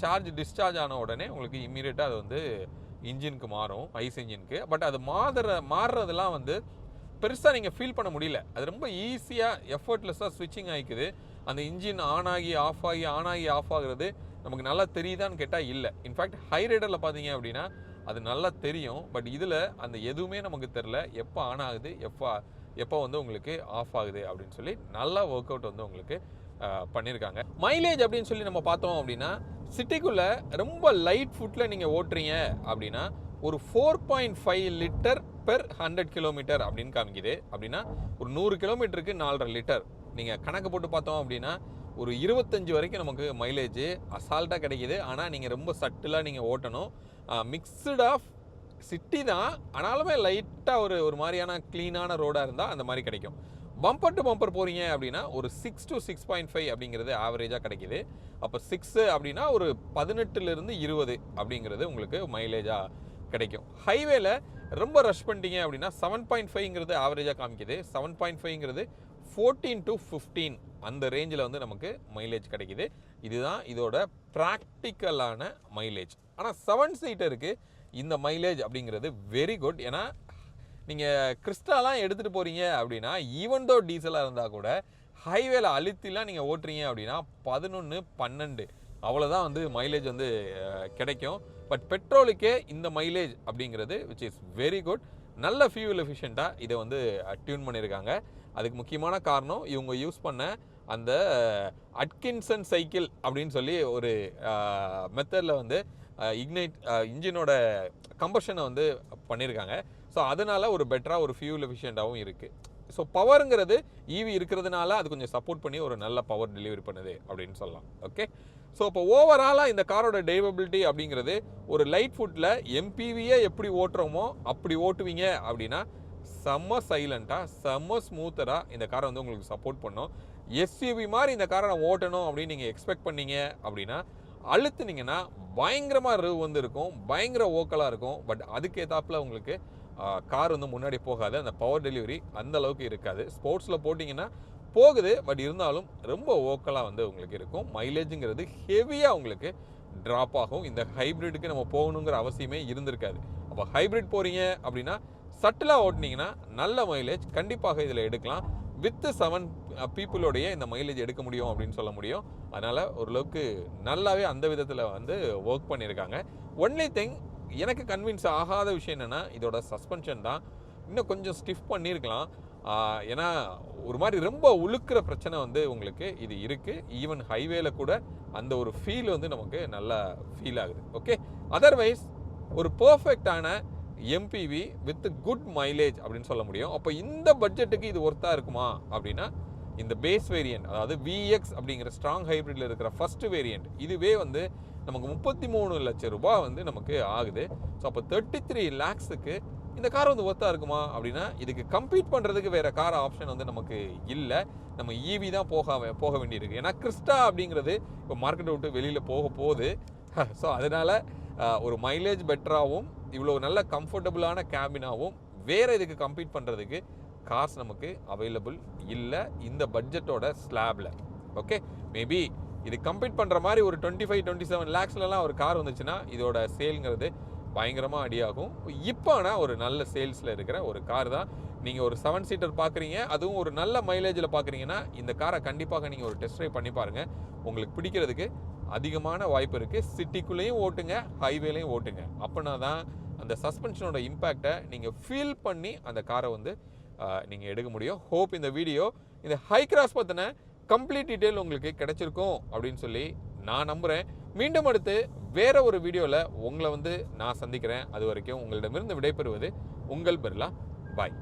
Speaker 1: சார்ஜ் டிஸ்சார்ஜ் ஆன உடனே உங்களுக்கு இம்மீடியட்டாக அது வந்து இன்ஜினுக்கு மாறும், ஐஸ் இன்ஜினுக்கு. பட் அது மாறுறதெல்லாம் வந்து பெருசாக நீங்கள் ஃபீல் பண்ண முடியல. அது ரொம்ப ஈஸியாக எஃபர்ட்லெஸ்ஸாக ஸ்விட்சிங் ஆகிக்குது. அந்த இன்ஜின் ஆன் ஆகி ஆஃப் ஆகி ஆஃப் ஆகுறது நமக்கு நல்லா தெரியுதான்னு கேட்டால் இல்லை. இன்ஃபேக்ட் ஹை ரைடரில் பார்த்தீங்க அப்படின்னா அது நல்லா தெரியும். பட் இதில் அந்த எதுவுமே நமக்கு தெரில, எப்போ ஆன் ஆகுது எப்போ வந்து உங்களுக்கு ஆஃப் ஆகுது அப்படின்னு சொல்லி நல்லா ஒர்க் அவுட் வந்து உங்களுக்கு பண்ணியிருக்காங்க. மைலேஜ் அப்படின்னு சொல்லி நம்ம பார்த்தோம் அப்படின்னா சிட்டிக்குள்ளே ரொம்ப லைட் ஃபுட்டில் நீங்கள் ஓட்டுறீங்க அப்படின்னா ஒரு 4.5 லிட்டர் பெர் 100 கிலோமீட்டர் அப்படின்னு காமிக்குது. அப்படின்னா ஒரு 100 கிலோமீட்டருக்கு 4.5 லிட்டர். நீங்கள் கணக்கு போட்டு பார்த்தோம் அப்படின்னா ஒரு 25 வரைக்கும் நமக்கு மைலேஜ் அசால்ட்டாக கிடைக்கிது. ஆனால் நீங்கள் ரொம்ப சட்டிலாக நீங்கள் ஓட்டணும். மிக்ஸ்டு ஆஃப் சிட்டி தான், ஆனாலுமே லைட்டாக ஒரு மாதிரியான க்ளீனான ரோடாக இருந்தால் அந்த மாதிரி கிடைக்கும். பம்பர் டு பம்பர் போகிறீங்க அப்படின்னா ஒரு 6 to 6.5 அப்படிங்கிறது ஆவரேஜாக கிடைக்கிது. அப்போ 6 அப்படின்னா ஒரு 18லேருந்து 20 அப்படிங்கிறது உங்களுக்கு மைலேஜாக கிடைக்கும். ஹைவேல ரொம்ப ரஷ் பண்ணிட்டீங்க அப்படின்னா 7.5ங்கிறது ஆவரேஜாக காமிக்குது. 7.5ங்கிறது 14 to 15 அந்த ரேஞ்சில் வந்து நமக்கு மைலேஜ் கிடைக்கிது. இதுதான் இதோட ப்ராக்டிக்கலான மைலேஜ். ஆனால் 7 சீட்டருக்கு இந்த மைலேஜ் அப்படிங்கிறது வெரி குட். ஏன்னா நீங்கள் கிறிஸ்டாலாம் எடுத்துகிட்டு போகிறீங்க அப்படின்னா ஈவன் தோ டீசலாக இருந்தால் கூட ஹைவேல அழுத்திலாம் நீங்கள் ஓட்டுறீங்க அப்படின்னா 11, 12 அவ்வளோதான் வந்து மைலேஜ் வந்து கிடைக்கும். பட் பெட்ரோலுக்கே இந்த மைலேஜ் அப்படிங்கிறது விச் இஸ் வெரி குட். நல்ல ஃபியூல் எஃபிஷியண்ட்டாக இதை வந்து டியூன் பண்ணியிருக்காங்க. அதுக்கு முக்கியமான காரணம் இவங்க யூஸ் பண்ண அந்த அட்கின்சன் சைக்கிள் அப்படின்னு சொல்லி ஒரு மெத்தடில் வந்து இன்ஜினோட கம்பஷனை வந்து பண்ணியிருக்காங்க. ஸோ அதனால் ஒரு பெட்டராக ஒரு ஃபியூல் எஃபிஷியண்ட்டாகவும் இருக்குது. ஸோ பவருங்கிறது ஈவி இருக்கிறதுனால அது கொஞ்சம் சப்போர்ட் பண்ணி ஒரு நல்ல பவர் டெலிவரி பண்ணுது அப்படின்னு சொல்லலாம். ஓகே, ஸோ இப்போ ஓவராலாக இந்த காரோட டிரைவபிலிட்டி அப்படிங்கிறது ஒரு லைட் ஃபுட்டில் எம்பிவியே எப்படி ஓட்டுறோமோ அப்படி ஓட்டுவீங்க அப்படின்னா செம்ம சைலண்ட்டாக செம்ம ஸ்மூத்தராக இந்த காரை வந்து உங்களுக்கு சப்போர்ட் பண்ணும். எஸ்யூவி மாதிரி இந்த காரை நான் ஓட்டணும் அப்படின்னு நீங்கள் எக்ஸ்பெக்ட் பண்ணீங்க அப்படின்னா அழுத்துனீங்கன்னா பயங்கரமாக ரிவ் வந்து இருக்கும், பயங்கர ஓக்கலாக இருக்கும். பட் அதுக்கேற்றாப்பில் உங்களுக்கு கார் வந்து முன்னாடி போகாது, அந்த பவர் டெலிவரி அந்த அளவுக்கு இருக்காது. ஸ்போர்ட்ஸில் போட்டிங்கன்னா போகுது, பட் இருந்தாலும் ரொம்ப ஓக்கலாக வந்து உங்களுக்கு இருக்கும். மைலேஜுங்கிறது ஹெவியாக உங்களுக்கு ட்ராப் ஆகும். இந்த ஹைப்ரிட்டுக்கு நம்ம போகணுங்கிற அவசியமே இருந்திருக்காது. அப்போ ஹைப்ரிட் போகிறீங்க அப்படின்னா சட்டிலாக ஓட்டினீங்கன்னா நல்ல மைலேஜ் கண்டிப்பாக இதில் எடுக்கலாம். வித் 7 பீப்புளோடைய இந்த மைலேஜ் எடுக்க முடியும் அப்படின்னு சொல்ல முடியும். அதனால் ஓரளவுக்கு நல்லாவே அந்த விதத்தில் வந்து ஒர்க் பண்ணியிருக்காங்க. ஒன்லி திங் எனக்கு கன்வின்ஸ் ஆகாத விஷயம் என்னென்னா இதோட சஸ்பென்ஷன் தான். இன்னும் கொஞ்சம் ஸ்டிஃப் பண்ணியிருக்கலாம். ஏன்னா ஒரு மாதிரி ரொம்ப உழுக்கிற பிரச்சனை வந்து உங்களுக்கு இது இருக்குது. ஈவன் ஹைவேல கூட அந்த ஒரு ஃபீல் வந்து நமக்கு நல்லா ஃபீல் ஆகுது. ஓகே, அதர்வைஸ் ஒரு பர்ஃபெக்டான எம்பிவி வித் குட் மைலேஜ் அப்படின்னு சொல்ல முடியும். அப்போ இந்த பட்ஜெட்டுக்கு இது ஒர்த்தாக இருக்குமா அப்படின்னா, இந்த பேஸ் வேரியன்ட், அதாவது விஎக்ஸ் அப்படிங்கிற ஸ்ட்ராங் ஹைப்ரிட்ல இருக்கிற ஃபர்ஸ்ட் வேரியன்ட், இதுவே வந்து நமக்கு 33 லட்சம் ரூபாய் வந்து நமக்கு ஆகுது. ஸோ அப்போ 33 lakhsக்கு இந்த கார் வந்து ஒர்த்தாக இருக்குமா அப்படின்னா, இதுக்கு கம்பீட் பண்ணுறதுக்கு வேறு கார் ஆப்ஷன் வந்து நமக்கு இல்லை. நம்ம ஈவி தான் போக வேண்டியிருக்கு. ஏன்னா கிறிஸ்டா அப்படிங்கிறது இப்போ மார்க்கெட்டை விட்டு வெளியில் போகுது. ஸோ அதனால் ஒரு மைலேஜ் பெட்டராகவும் இவ்வளோ நல்ல கம்ஃபர்டபுளான கேபினாகவும் வேறு இதுக்கு கம்பீட் பண்ணுறதுக்கு கார்ஸ் நமக்கு அவைலபிள் இல்லை இந்த பட்ஜெட்டோட ஸ்லாபில். ஓகே, மேபி இது கம்பீட் பண்ணுற மாதிரி ஒரு 25-27 lakhsலாம் ஒரு கார் வந்துச்சுன்னா இதோட சேல்ங்கிறது பயங்கரமாக அடியாகும். இப்போ ஆனால் ஒரு நல்ல சேல்ஸில் இருக்கிற ஒரு கார் தான். நீங்கள் ஒரு 7 சீட்டர் பார்க்குறீங்க, அதுவும் ஒரு நல்ல மைலேஜில் பார்க்குறீங்கன்னா இந்த காரை கண்டிப்பாக நீங்கள் ஒரு டெஸ்ட் ட்ரைவ் பண்ணி பாருங்கள். உங்களுக்கு பிடிக்கிறதுக்கு அதிகமான வாய்ப்பு இருக்குது. சிட்டிக்குள்ளேயும் ஓட்டுங்க, ஹைவேலையும் ஓட்டுங்க. அப்படின்னா தான் அந்த சஸ்பென்ஷனோட இம்பேக்டை நீங்கள் ஃபீல் பண்ணி அந்த காரை வந்து நீங்கள் எடுக்க முடியும். ஹோப் இந்த வீடியோ இந்த ஹை கிராஸ் பற்றின கம்ப்ளீட் டீட்டெயில் உங்களுக்கு கிடைச்சிருக்கும் அப்படின்னு சொல்லி நான் நம்புகிறேன். மீண்டும் அடுத்து வேற ஒரு வீடியோவில் உங்களை வந்து நான் சந்திக்கிறேன். அது வரைக்கும் உங்களிடமிருந்து விடைபெறுவது உங்கள் பிர்லா. பாய்.